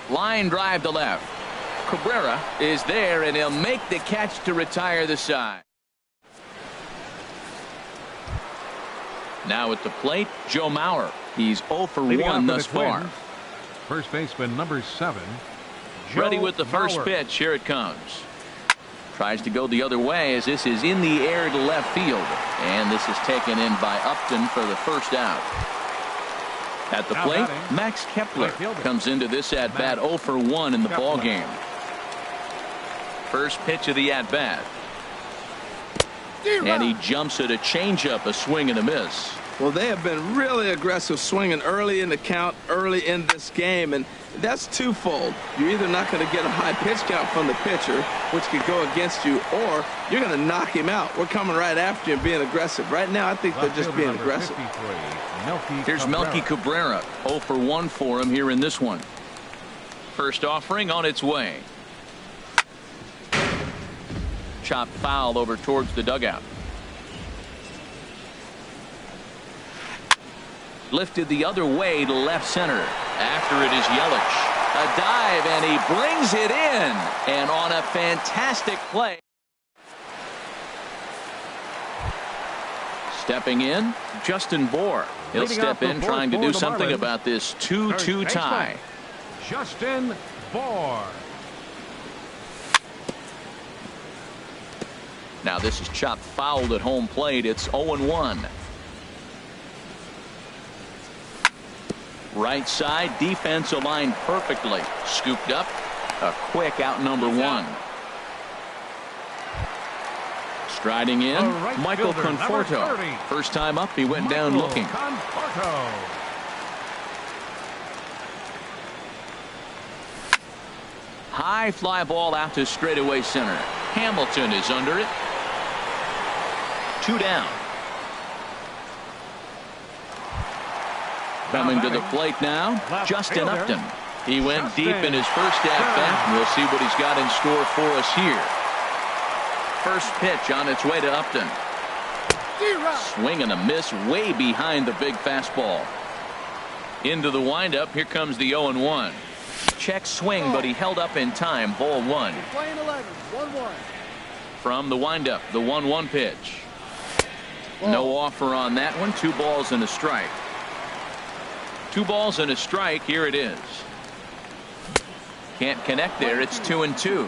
Line drive to left. Cabrera is there, and he'll make the catch to retire the side. Now at the plate, Joe Mauer. He's 0 for 1 thus far. First baseman number 7. Ready with the first pitch. Here it comes. Tries to go the other way as this is in the air to left field. And this is taken in by Upton for the first out. At the plate, Max Kepler comes into this at-bat 0 for 1 in the ball game. First pitch of the at-bat. And he jumps at a changeup, a swing and a miss. Well, they have been really aggressive swinging early in the count, early in this game, and that's twofold. You're either not going to get a high pitch count from the pitcher, which could go against you, or you're going to knock him out. We're coming right after you and being aggressive. Right now, I think they're just being aggressive. Here's Melky Cabrera. 0 for 1 for him here in this one. First offering on its way. Chopped foul over towards the dugout. Lifted the other way to left center. After it is Yelich. A dive, and he brings it in. And on a fantastic play. Stepping in, Justin Bohr. He'll step in trying to do something about this 2-2 tie. Justin Bohr. Now this is chopped foul at home plate. It's 0-1. Right side, defense aligned perfectly. Scooped up. A quick out number one. Striding in, right Michael fielder, number Conforto. 30. First time up, he went down looking. Conforto. High fly ball out to straightaway center. Hamilton is under it. 2 down. Coming to the plate now, Justin fielder. Upton. He went deep in his first at-bat, and we'll see what he's got in store for us here. First pitch on its way to Upton. Swing and a miss way behind the big fastball. Into the windup, here comes the 0-1. Check swing, but he held up in time. Ball 1. Playing 11, 1-1. From the windup, the 1-1 pitch. No offer on that one. 2 balls and a strike. 2 balls and a strike. Here it is. Can't connect there. It's 2-2.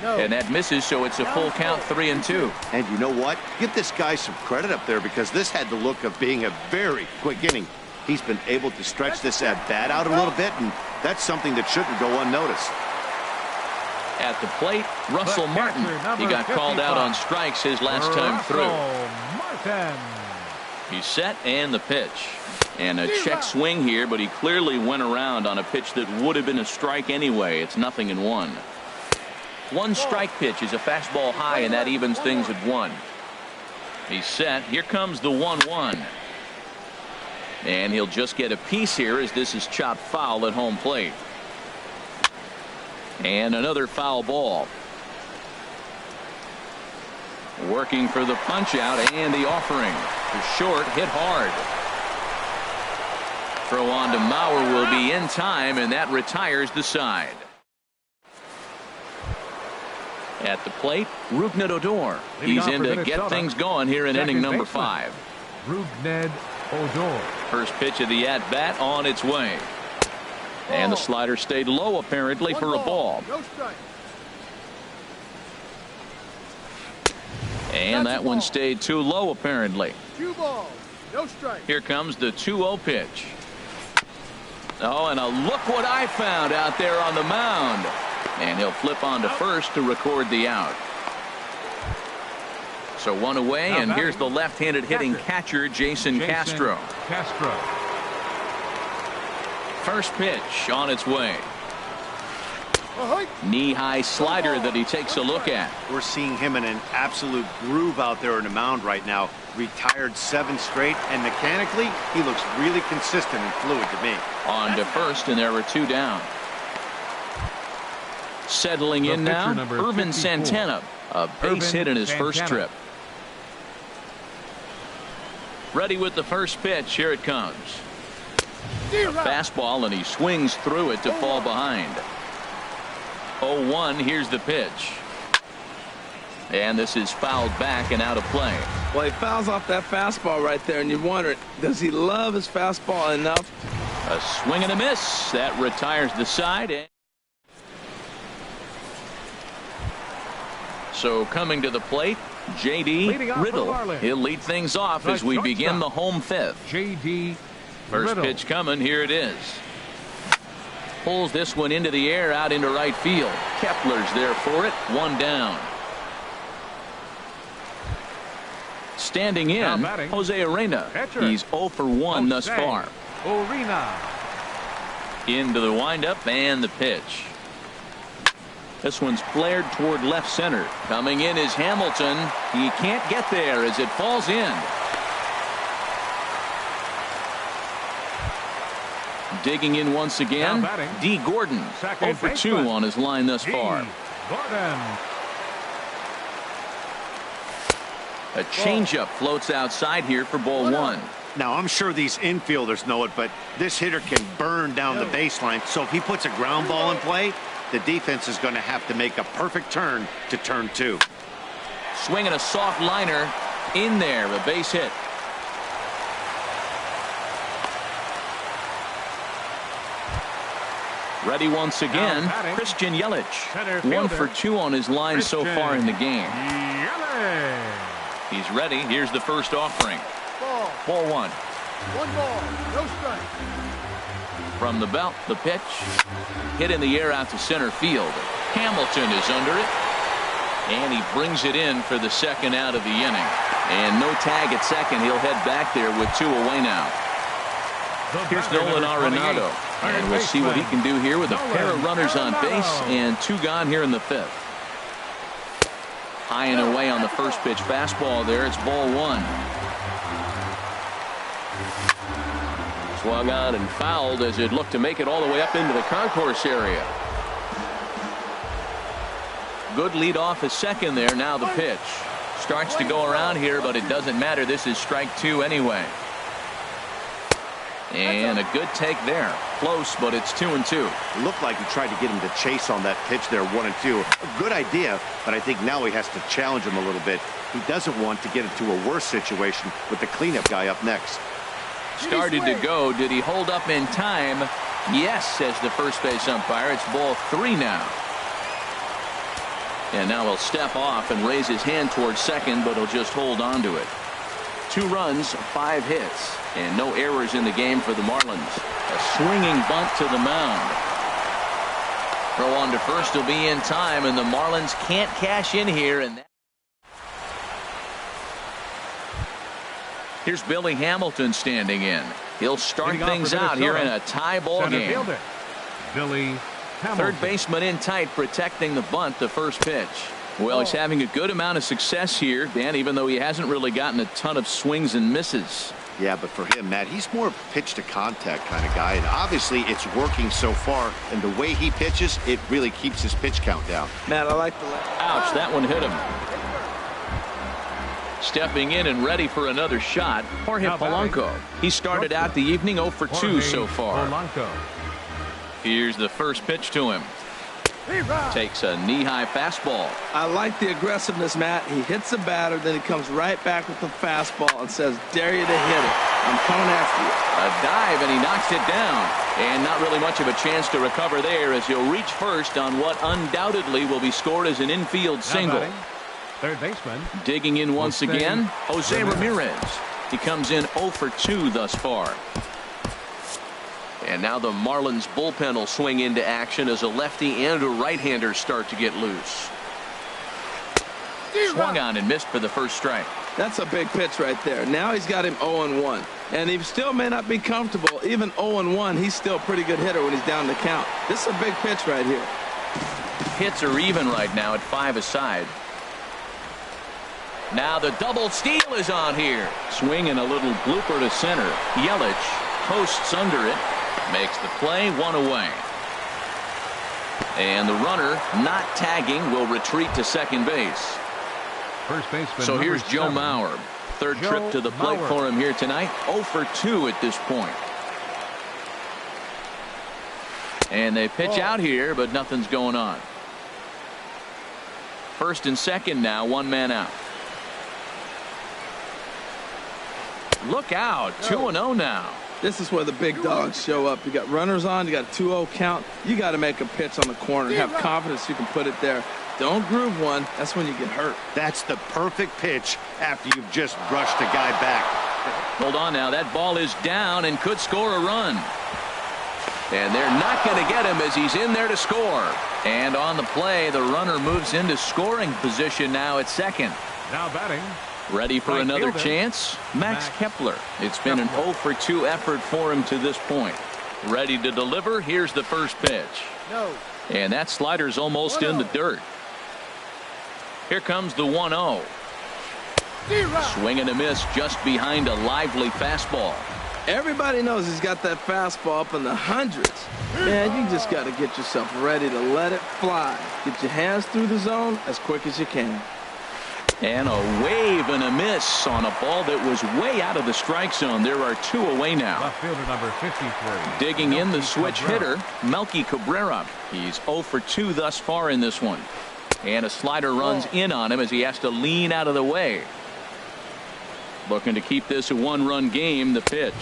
And that misses, so it's a full count, 3-2. And you know what? Give this guy some credit up there, because this had the look of being a very quick inning. He's been able to stretch this at-bat out a little bit, and that's something that shouldn't go unnoticed. At the plate, Russell Martin. He got called out on strikes his last time through. Martin. He's set, and the pitch. And a check swing here, but he clearly went around on a pitch that would have been a strike anyway. It's 0-1. 1 strike pitch is a fastball high, and that evens things at 1. He's set. Here comes the 1-1. And he'll just get a piece here as this is chopped foul at home plate. And another foul ball. Working for the punch out and the offering. The short hit hard. Throw on to Mauer will be in time, and that retires the side. At the plate, Rougned Odor. He's in to get things going here in inning number 5. Rougned Odor. First pitch of the at-bat on its way. And the slider stayed low apparently for a ball. No strike. And that one stayed too low apparently. 2 balls, no strike. Here comes the 2-0 pitch. Oh, and look what I found out there on the mound. And he'll flip on to first to record the out. So 1 away, and here's the left-handed hitting catcher, Jason Castro. First pitch on its way. Knee-high slider that he takes a look at. We're seeing him in an absolute groove out there on the mound right now. Retired 7 straight, and mechanically, he looks really consistent and fluid to me. On to first, and there were 2 down. Settling in now, Irvin Santana. A base hit in his first trip. Ready with the first pitch. Here it comes. A fastball, and he swings through it to fall behind. 0-1. Here's the pitch. And this is fouled back and out of play. Well, he fouls off that fastball right there, and you wonder, does he love his fastball enough? A swing and a miss. That retires the side. So coming to the plate, J.D. Riddle. He'll lead things off as we begin the home 5th. J.D. First pitch coming. Here it is. Pulls this one into the air out into right field. Kepler's there for it. 1 down. Standing in, Jose Arena. He's 0 for 1 thus far. Arena. Into the windup and the pitch. This one's flared toward left center. Coming in is Hamilton. He can't get there as it falls in. Digging in once again, D. Gordon. 0 for 2 on his line thus far. Gordon. A changeup floats outside here for ball 1. Now, I'm sure these infielders know it, but this hitter can burn down the baseline. So if he puts a ground ball in play, the defense is going to have to make a perfect turn to turn 2. Swinging a soft liner in there, a base hit. Ready once again, Christian Yelich. 1 for 2 on his line so far in the game. He's ready. Here's the first offering. Ball. 4-1. 1 ball. No strike. From the belt, the pitch. Hit in the air out to center field. Hamilton is under it. And he brings it in for the second out of the inning. And no tag at second. He'll head back there with 2 away now. Here's Nolan Arenado. And we'll see what he can do here with a pair of runners on base and 2 gone here in the 5th. High and away on the first pitch fastball there. It's ball 1. Swung on and fouled as it looked to make it all the way up into the concourse area. Good lead off at second there. Now the pitch starts to go around here, but it doesn't matter. This is strike 2 anyway. And a good take there. Close, but it's 2-2. It looked like he tried to get him to chase on that pitch there, 1-2. A good idea, but I think now he has to challenge him a little bit. He doesn't want to get into a worse situation with the cleanup guy up next. Started to go. Did he hold up in time? Yes, says the first base umpire. It's ball 3 now. And now he'll step off and raise his hand towards second, but he'll just hold on to it. 2 runs, 5 hits, and no errors in the game for the Marlins. A swinging bunt to the mound. Throw on to first will be in time, and the Marlins can't cash in here. And here's Billy Hamilton standing in. He'll start things out here in a tie ball game. Fielder, Billy Hamilton. Third baseman in tight, protecting the bunt, the first pitch. Well, he's having a good amount of success here, Dan, even though he hasn't really gotten a ton of swings and misses. Yeah, but for him, Matt, he's more of a pitch to contact kind of guy, and obviously it's working so far, and the way he pitches, it really keeps his pitch count down. Matt, I like the... Ouch, that one hit him. Stepping in and ready for another shot, Jorge Polanco. He started out the evening 0 for 2 so far. Polanco. Here's the first pitch to him. Takes a knee-high fastball. I like the aggressiveness, Matt. He hits the batter, then he comes right back with the fastball and says, dare you to hit it. I'm coming after you. A dive, and he knocks it down. And not really much of a chance to recover there as he'll reach first on what undoubtedly will be scored as an infield single. Third baseman. Digging in once again, Jose Ramirez. He comes in 0 for 2 thus far. And now the Marlins bullpen will swing into action as a lefty and a right-hander start to get loose. Swung on and missed for the first strike. That's a big pitch right there. Now he's got him 0-1. And he still may not be comfortable. Even 0-1, he's still a pretty good hitter when he's down the count. This is a big pitch right here. Hits are even right now at 5 aside. Now the double steal is on here. Swinging a little blooper to center. Yelich posts under it. Makes the play, 1 away. And the runner not tagging will retreat to second base. First baseman. So here's Joe Mauer. Third trip to the plate for him here tonight. 0 for 2 at this point. And they pitch out here, but nothing's going on. First and second now, 1 man out. Look out, 2-0 now. This is where the big dogs show up. You got runners on, you got a 2-0 count. You got to make a pitch on the corner and have confidence you can put it there. Don't groove one. That's when you get hurt. That's the perfect pitch after you've just brushed a guy back. Hold on now. That ball is down and could score a run. And they're not going to get him as he's in there to score. And on the play, the runner moves into scoring position now at second. Now batting. Ready for another chance? Max Kepler. It's been an 0 for 2 effort for him to this point. Ready to deliver. Here's the first pitch. No. And that slider's almost in the dirt. Here comes the 1-0. Swing and a miss just behind a lively fastball. Everybody knows he's got that fastball up in the hundreds. Man, you just got to get yourself ready to let it fly. Get your hands through the zone as quick as you can. And a wave and a miss on a ball that was way out of the strike zone. There are 2 away now. Left fielder number 53. Digging in the switch hitter, Melky Cabrera. He's 0 for 2 thus far in this one. And a slider runs in on him as he has to lean out of the way. Looking to keep this a 1-run game. The pitch.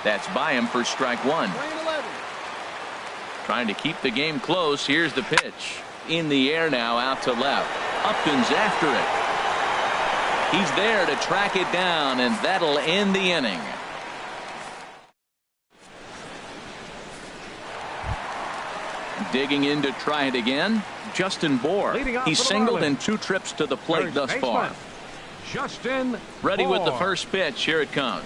That's by him for strike 1. Trying to keep the game close. Here's the pitch. In the air now, out to left. Upton's after it. He's there to track it down, and that'll end the inning. Digging in to try it again, Justin Bohr. He's singled in 2 trips to the plate thus far. Justin Ready with the Bohr. first pitch. Here it comes.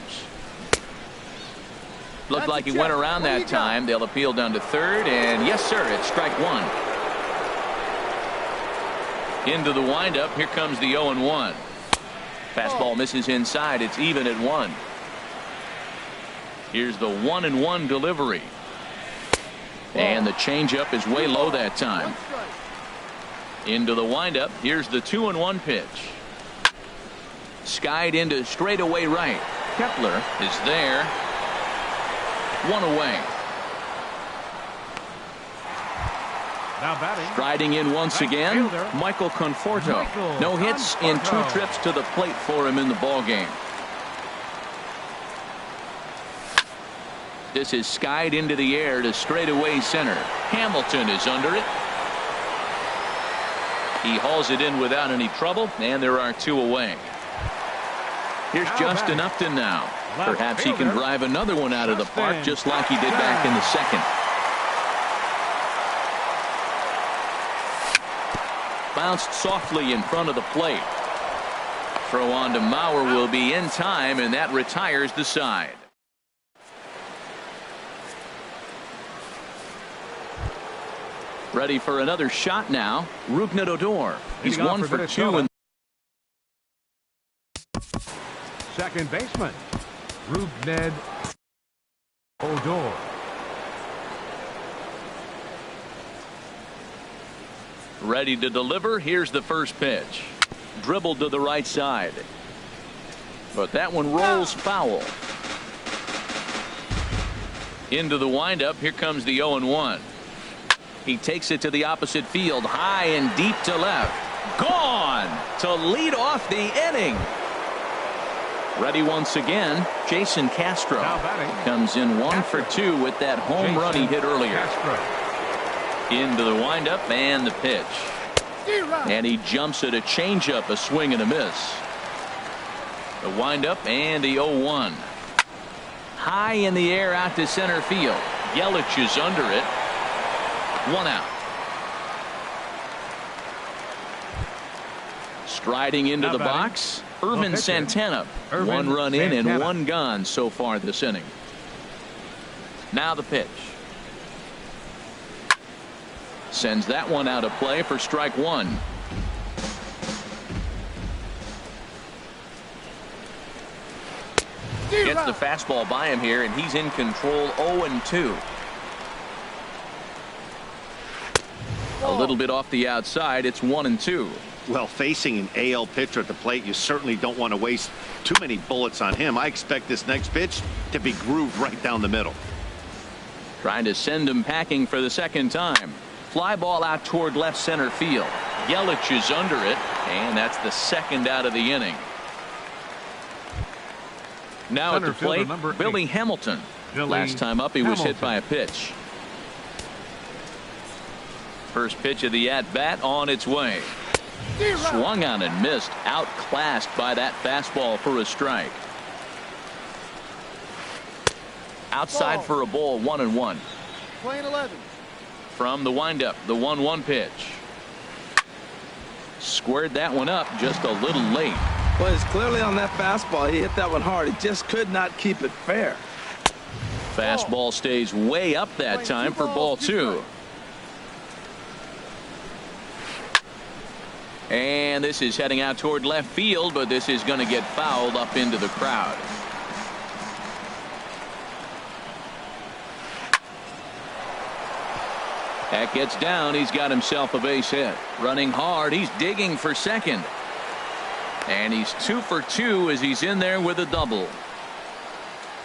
Looked That's like a he went check. around What do that you got? time. They'll appeal down to third, and yes, sir, it's strike 1. Into the windup. Here comes the 0-1. Fastball misses inside. It's even at 1. Here's the 1-1 delivery. And the changeup is way low that time. 1 strike. Into the windup. Here's the 2-1 pitch. Skied into straightaway right. Kepler is there. 1 away. Now batting. Striding in once Right again, fielder. Michael Conforto. Michael No hits in 2 Conforto. trips to the plate for him in the ball game. This is skied into the air to straightaway center. Hamilton is under it. He hauls it in without any trouble, and there are 2 away. Here's Now Justin batting. Upton now. Left Perhaps he can fielder. drive another one out of the park, Justin. just like he did back in the second. Bounced softly in front of the plate. Throw on to Mauer will be in time, and that retires the side. Ready for another shot now. Rougned Odor. He's Leading off 1 for for 2 Minnesota. in Second baseman, Rougned Odor. Ready to deliver. Here's the first pitch. Dribbled to the right side. But that one rolls foul. Into the windup. Here comes the 0-1. He takes it to the opposite field. High and deep to left. Gone to lead off the inning. Ready once again, Jason Castro. Now batting. Comes in 1 for 2 with that home run he hit earlier. Castro. Into the windup and the pitch. D-Rod. And he jumps at a changeup, a swing and a miss. The windup and the 0-1. High in the air out to center field. Yelich is under it. 1 out. Striding into Now the batting. box, Irvin pitcher. Santana. Irvin 1 run in and Santana. 1 gone so far this inning. Now the pitch. Sends that one out of play for strike 1. Gets the fastball by him here, and he's in control. 0-2. A little bit off the outside. It's 1-2. Well, facing an AL pitcher at the plate, you certainly don't want to waste too many bullets on him. I expect this next pitch to be grooved right down the middle. Trying to send him packing for the second time. Fly ball out toward left center field. Yelich is under it, and that's the second out of the inning. Now Center at the fielder plate, number 8. Billy Hamilton. Billy Last time up, he was hit Hamilton. by a pitch. First pitch of the at-bat on its way. Swung on and missed. Outclassed by that fastball for a strike. Outside Ball. for a ball, 1-1. Playing 11. From the windup, the 1-1 pitch. Squared that one up just a little late. Well, it's clearly on that fastball. He hit that one hard. He just could not keep it fair. Fastball stays way up that time for ball 2. And this is heading out toward left field, but this is going to get fouled up into the crowd. That gets down. He's got himself a base hit. Running hard. He's digging for second. And he's 2 for 2 as he's in there with a double.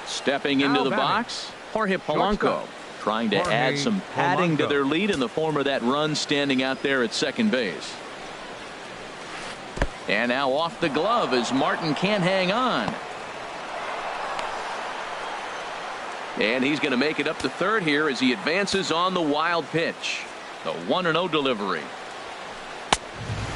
Stepping into Now the batting. box, Jorge Polanco. Shortstop. Trying to Jorge add some padding to Polanco. their lead in the form of that run standing out there at second base. And now off the glove as Martin can't hang on. And he's going to make it up to third here as he advances on the wild pitch. The 1-0 delivery.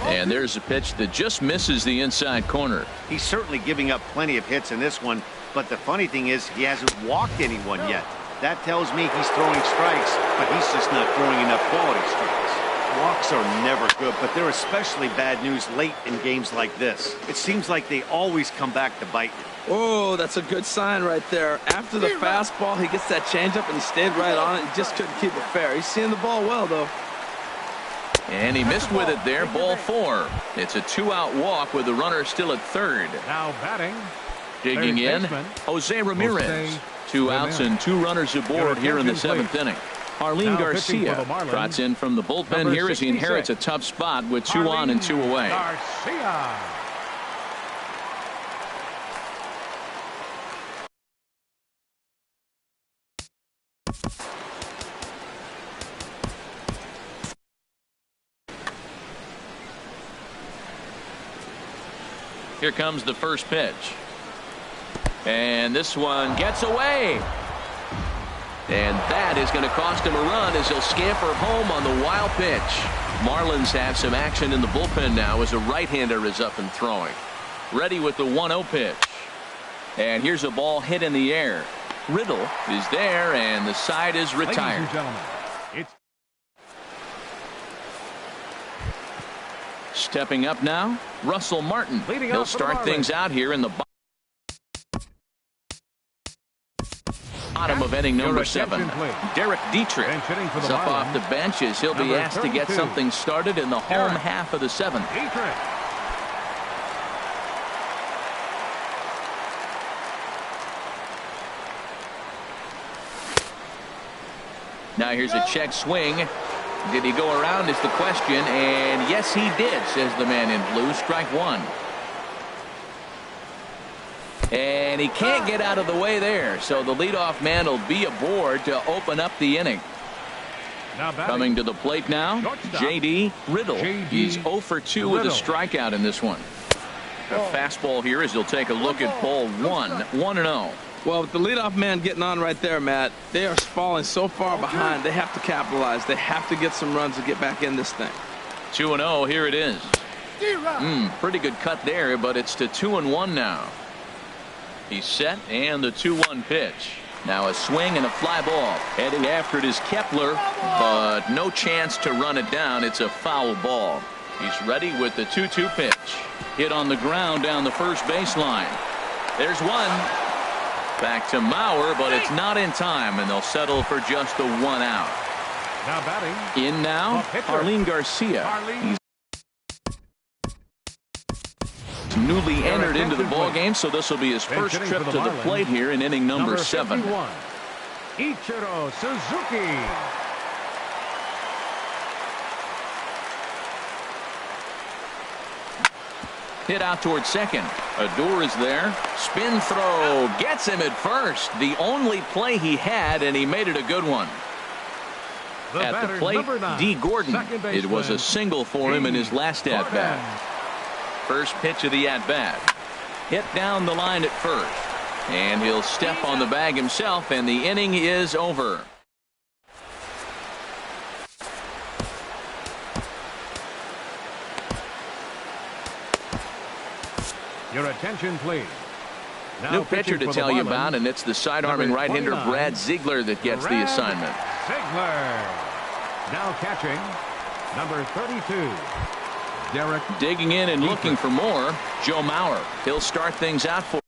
And there's a pitch that just misses the inside corner. He's certainly giving up plenty of hits in this one, but the funny thing is he hasn't walked anyone yet. That tells me he's throwing strikes, but he's just not throwing enough quality strikes. Walks are never good, but they're especially bad news late in games like this. It seems like they always come back to bite you. Oh, that's a good sign right there. After the fastball, he gets that changeup, and he stayed right on it. He just couldn't keep it fair. He's seeing the ball well, though. And he missed with it there, ball 4. It's a 2-out walk with the runner still at third. Now batting. Digging in, baseman, Jose Ramirez. 2 outs and 2 runners aboard here in the 7th inning. Arlene Garcia trots in from the bullpen here as he inherits a tough spot with 2 on and 2 away. Garcia. Here comes the first pitch. And this one gets away. And that is going to cost him a run as he'll scamper home on the wild pitch. Marlins have some action in the bullpen now as a right-hander is up and throwing. Ready with the 1-0 pitch. And here's a ball hit in the air. Riddle is there, and the side is retired. Ladies and gentlemen, it's stepping up now, Russell Martin. Leading He'll off for the start things out here in the bottom of inning number 7. Derek Dietrich is up off the bench as he'll be asked to get something started in the home half of the 7th. Dietrich. Now here's a check swing. Did he go around is the question, and yes he did, says the man in blue. Strike 1. And he can't get out of the way there, so the leadoff man will be aboard to open up the inning. Now coming to the plate now, J.D. Riddle. He's 0 for 2 with a strikeout in this one. A fastball here as he'll take a look at ball 1. 1-0. Well, with the leadoff man getting on right there, Matt, they are falling so far behind. They have to capitalize. They have to get some runs to get back in this thing. 2-0. Here it is. Pretty good cut there, but it's to 2-1 now. He's set, and the 2-1 pitch. Now a swing and a fly ball. Heading after it is Kepler, but no chance to run it down. It's a foul ball. He's ready with the 2-2 pitch. Hit on the ground down the first baseline. There's one. Back to Mauer, but it's not in time, and they'll settle for just the 1 out. Now batting. In now, Arlene Garcia. He's newly entered into the ball game, so this will be his first trip to the plate here in inning number 7. Ichiro Suzuki. Hit out towards second. Adore is there. Spin throw. Gets him at first. The only play he had, and he made it a good one. At the plate, D. Gordon. It was a single for him in his last at-bat. First pitch of the at-bat. Hit down the line at first. And he'll step on the bag himself, and the inning is over. Your attention, please. Now new pitcher to tell you about, and it's the side-arming right-hander Brad Ziegler that gets the assignment. Ziegler. Now catching, number 32. Derek. Digging in and looking for more, Joe Mauer. He'll start things out for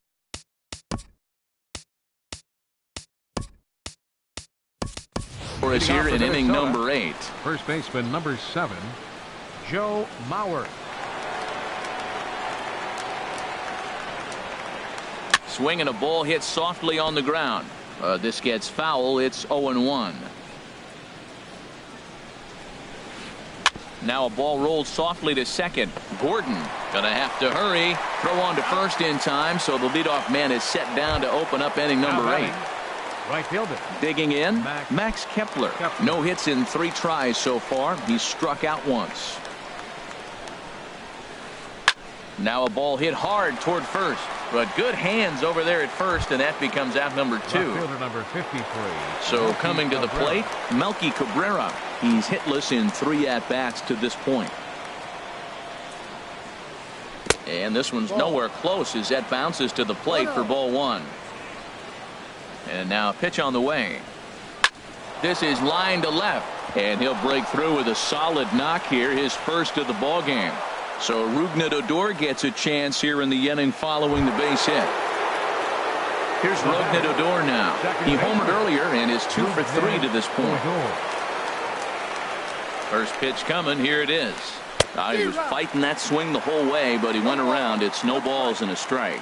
us here in inning number 8. First baseman number 7, Joe Mauer. Swing and a ball hit softly on the ground. This gets foul. It's 0-1. Now a ball rolled softly to second. Gordon gonna have to hurry. Throw on to first in time, so the leadoff man is set down to open up inning number 8. Right fielder. Digging in, Max Kepler. No hits in 3 tries so far. He's struck out once. Now a ball hit hard toward first, but good hands over there at first, and that becomes out number 2. Fielder number 53. So coming to the plate, Melky Cabrera. He's hitless in 3 at-bats to this point. And this one's nowhere close as that bounces to the plate for ball one. And now a pitch on the way. This is line to left, and he'll break through with a solid knock here, his first of the ball game. So Rougned Odor gets a chance here in the inning following the base hit. Here's Rougned Odor now. He homered earlier and is 2 for 3 to this point. First pitch coming. Here it is. He was fighting that swing the whole way, but he went around. It's no balls and a strike.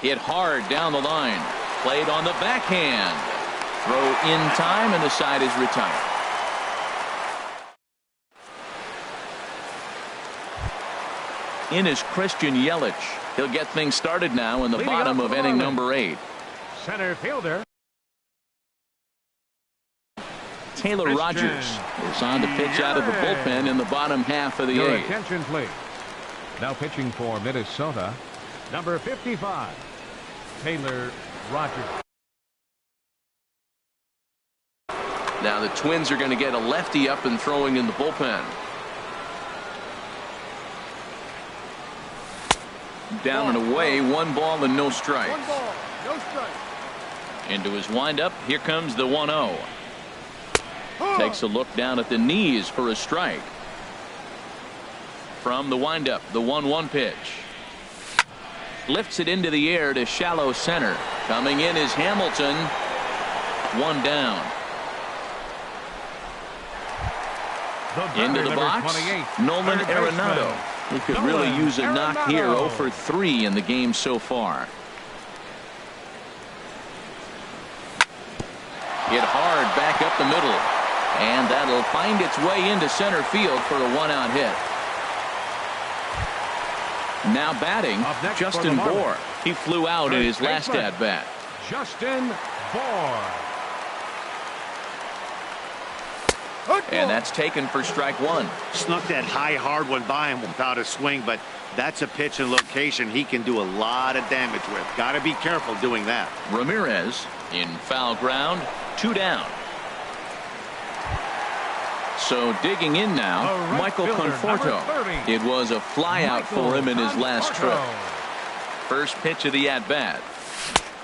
Hit hard down the line. Played on the backhand. Throw in time, and the side is retired. In is Christian Yelich. He'll get things started now in the bottom of inning number 8. Center fielder Taylor Rogers is on to pitch out of the bullpen in the bottom half of the 8th. Attention, please. Now pitching for Minnesota, number 55, Taylor Rogers. Now the Twins are going to get a lefty up and throwing in the bullpen. Down and away, 1 ball and no strikes. 1 ball, no strike. Into his windup, here comes the 1-0. Takes a look down at the knees for a strike. From the windup, the 1-1 pitch. Lifts it into the air to shallow center. Coming in is Hamilton. 1 down. Into the box, Nolan Arenado. He could really use a knock here. 0 for 3 in the game so far. Hit hard back up the middle. And that'll find its way into center field for a 1-out hit. Now batting, Justin Bour. He flew out in his last at bat. Justin Bour. And that's taken for strike 1. Snuck that high hard one by him without a swing, but that's a pitch and location he can do a lot of damage with. Got to be careful doing that. Ramirez in foul ground, 2 down. So digging in now, Michael Conforto. It was a fly out for him in his last trip. First pitch of the at-bat.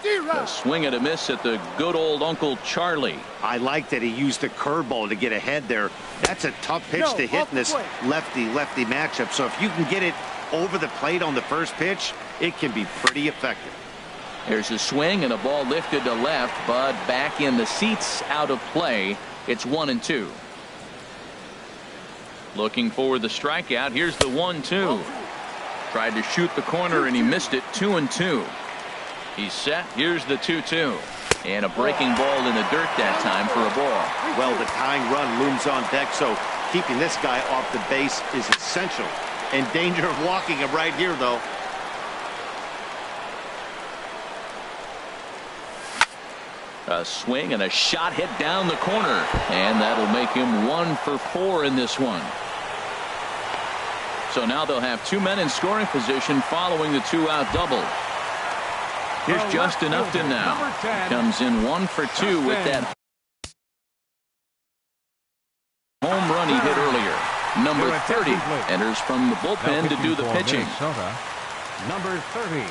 A swing and a miss at the good old Uncle Charlie. I like that he used the curveball to get ahead there. That's a tough pitch to hit in this lefty-lefty matchup. So if you can get it over the plate on the first pitch, it can be pretty effective. There's a swing and a ball lifted to left, but back in the seats, out of play. It's 1-2. Looking for the strikeout. Here's the 1-2. Tried to shoot the corner and he missed it. 2-2. He's set. Here's the 2-2. And a breaking ball in the dirt that time for a ball. Well, the tying run looms on deck, so keeping this guy off the base is essential. In danger of walking him right here, though. A swing and a shot hit down the corner. And that'll make him 1 for 4 in this one. So now they'll have 2 men in scoring position following the 2-out double. Here's Justin Upton now. Comes in 1 for 2 with that home run he hit earlier. Number 30 enters from the bullpen to do the pitching. Number 30.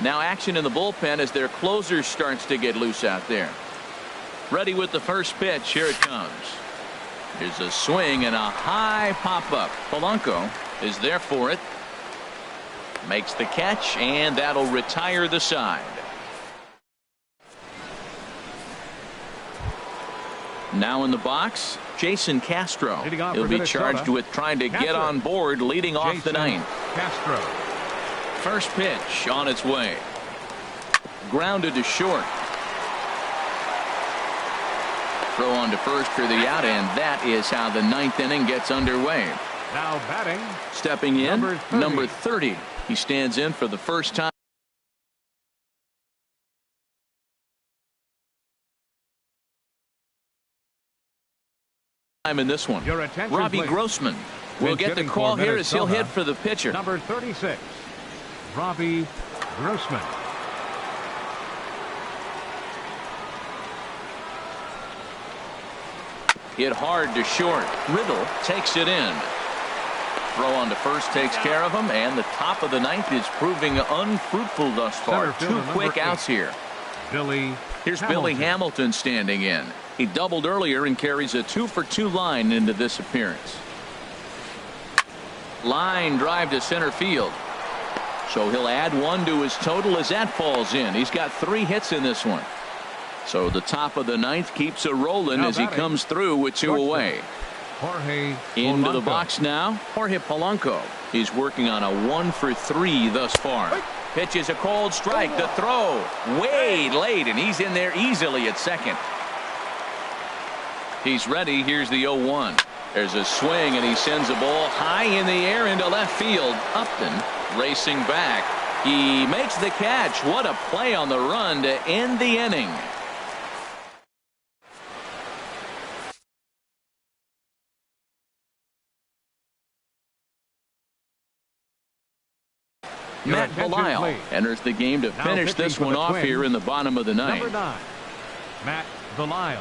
Now action in the bullpen as their closer starts to get loose out there. Ready with the first pitch. Here it comes. There's a swing and a high pop-up. Polanco is there for it. Makes the catch, and that'll retire the side. Now in the box, Jason Castro. He'll be charged with trying to get on board leading off the 9th. Castro. First pitch on its way. Grounded to short. Throw on to first for the out, and that is how the 9th inning gets underway. Now batting. Stepping in, number 30. He stands in for the first time in this one. Robbie Grossman will get the call here as he'll hit for the pitcher. Number 36. Robbie Grossman. Hit hard to short. Riddle takes it in. Throw on to first takes care of him, and the top of the ninth is proving unfruitful thus far. Two quick outs here. Here's Billy Hamilton standing in. He doubled earlier and carries a 2-for-2 line into this appearance. Line drive to center field. So he'll add one to his total as that falls in. He's got 3 hits in this one. So the top of the ninth keeps it rolling as he comes through with 2 away. Into the box now, Jorge Polanco. He's working on a 1-for-3 thus far. Pitches a cold strike. The throw way late, and he's in there easily at second. He's ready. Here's the 0-1. There's a swing, and he sends a ball high in the air into left field. Upton racing back. He makes the catch. What a play on the run to end the inning. Matt Belisle enters the game to finish this one off here in the bottom of the ninth. Number 9, Matt Belisle.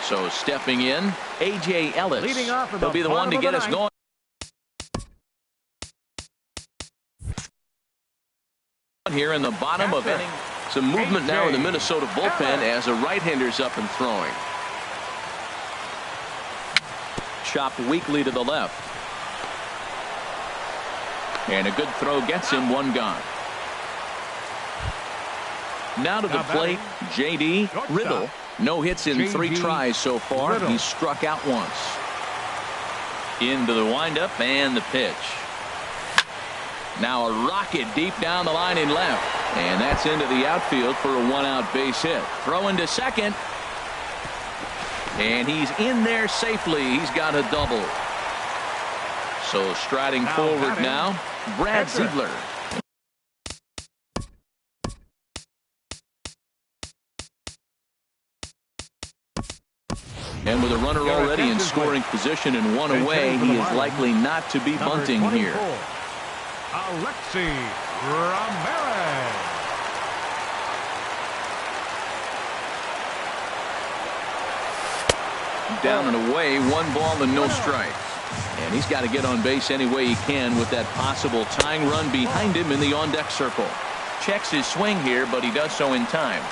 So stepping in, A.J. Ellis. He'll be the one to get us going. Here in the bottom of inning. Some movement now in the Minnesota bullpen as a right-hander's up and throwing. Chopped weakly to the left. And a good throw gets him, 1 gone. Now to the plate, J.D. Riddle. No hits in 3 tries so far. He's struck out once. Into the windup and the pitch. Now a rocket deep down the line in left. And that's into the outfield for a 1-out base hit. Throw into second. And he's in there safely. He's got a double. So striding forward now, Brad Ziegler. And with a runner already in scoring position and 1 away, he is likely not to be bunting here. Alexi Ramirez. Down and away, 1 ball and no strikes. And he's got to get on base any way he can with that possible tying run behind him in the on-deck circle. Checks his swing here, but he does so in time.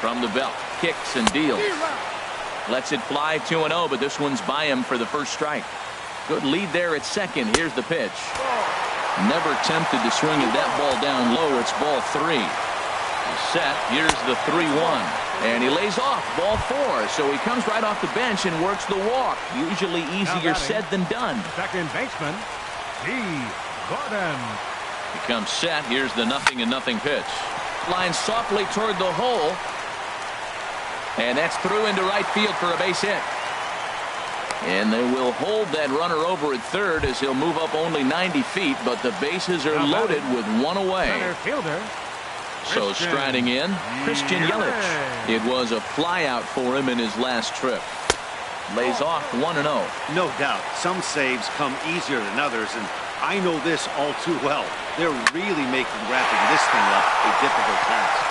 From the belt, kicks and deals. Lets it fly 2-0, but this one's by him for the first strike. Good lead there at second. Here's the pitch. Never tempted to swing that ball down low. It's ball 3. He's set. Here's the 3-1. And he lays off ball 4. So he comes right off the bench and works the walk. Usually easier said than done. Second baseman, G. Gordon. He comes set. Here's the 0-0 pitch. Lines softly toward the hole. And that's through into right field for a base hit. And they will hold that runner over at third as he'll move up only 90 feet, but the bases are loaded with 1 away. So striding in, Christian Yelich. It was a flyout for him in his last trip. Lays off 1-0. No doubt, some saves come easier than others, and I know this all too well. They're really making wrapping this thing up a difficult task.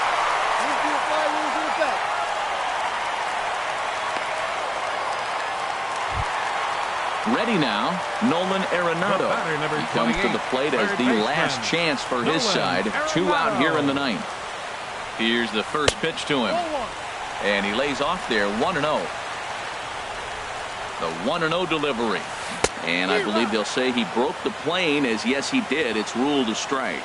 Ready now, Nolan Arenado. He comes to the plate as the last chance for his side. 2 out here in the ninth. Here's the first pitch to him. And he lays off there, 1-0. The 1-0 delivery. And I believe they'll say he broke the plane, as yes he did. It's ruled a strike.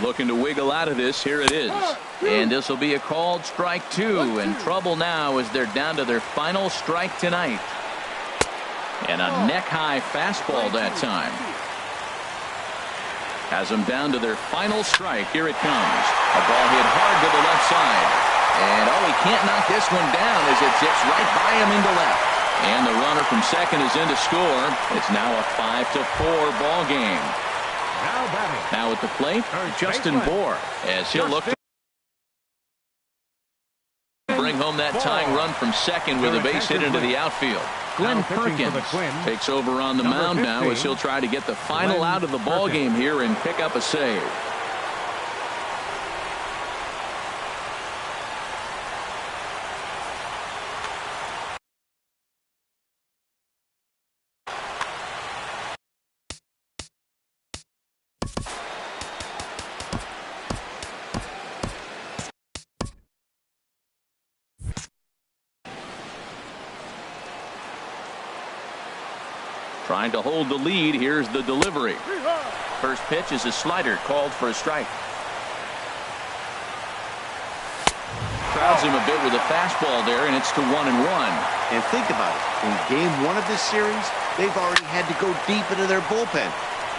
Looking to wiggle out of this. Here it is. And this will be a called strike 2. And trouble now as they're down to their final strike tonight. And a neck-high fastball that time. Has them down to their final strike. Here it comes. A ball hit hard to the left side. And oh, he can't knock this one down as it zips right by him into left. And the runner from second is in to score. It's now a 5-4 ball game. Now at the plate, Justin Bour, as he'll look to bring Driving home that tying run from second with a base hit into the outfield. Glenn Perkins takes over on the mound now as he'll try to get the final out of the ball game here and pick up a save. Trying to hold the lead. Here's the delivery. First pitch is a slider called for a strike. Crowds him a bit with a fastball there, and it's to 1-1. And think about it. In game 1 of this series, they've already had to go deep into their bullpen.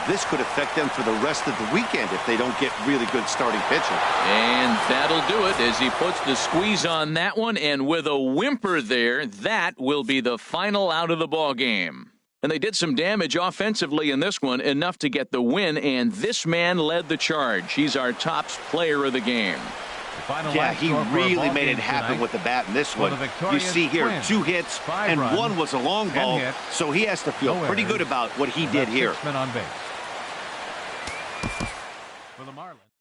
This could affect them for the rest of the weekend if they don't get really good starting pitching. And that'll do it as he puts the squeeze on that one, and with a whimper there, that will be the final out of the ball game. And they did some damage offensively in this one, enough to get the win, and this man led the charge. He's our top player of the game. Yeah, he really made it happen with the bat in this one. You see here, 2 hits, and 1 was a long ball, so he has to feel pretty good about what he did here. On base. For the Marlins.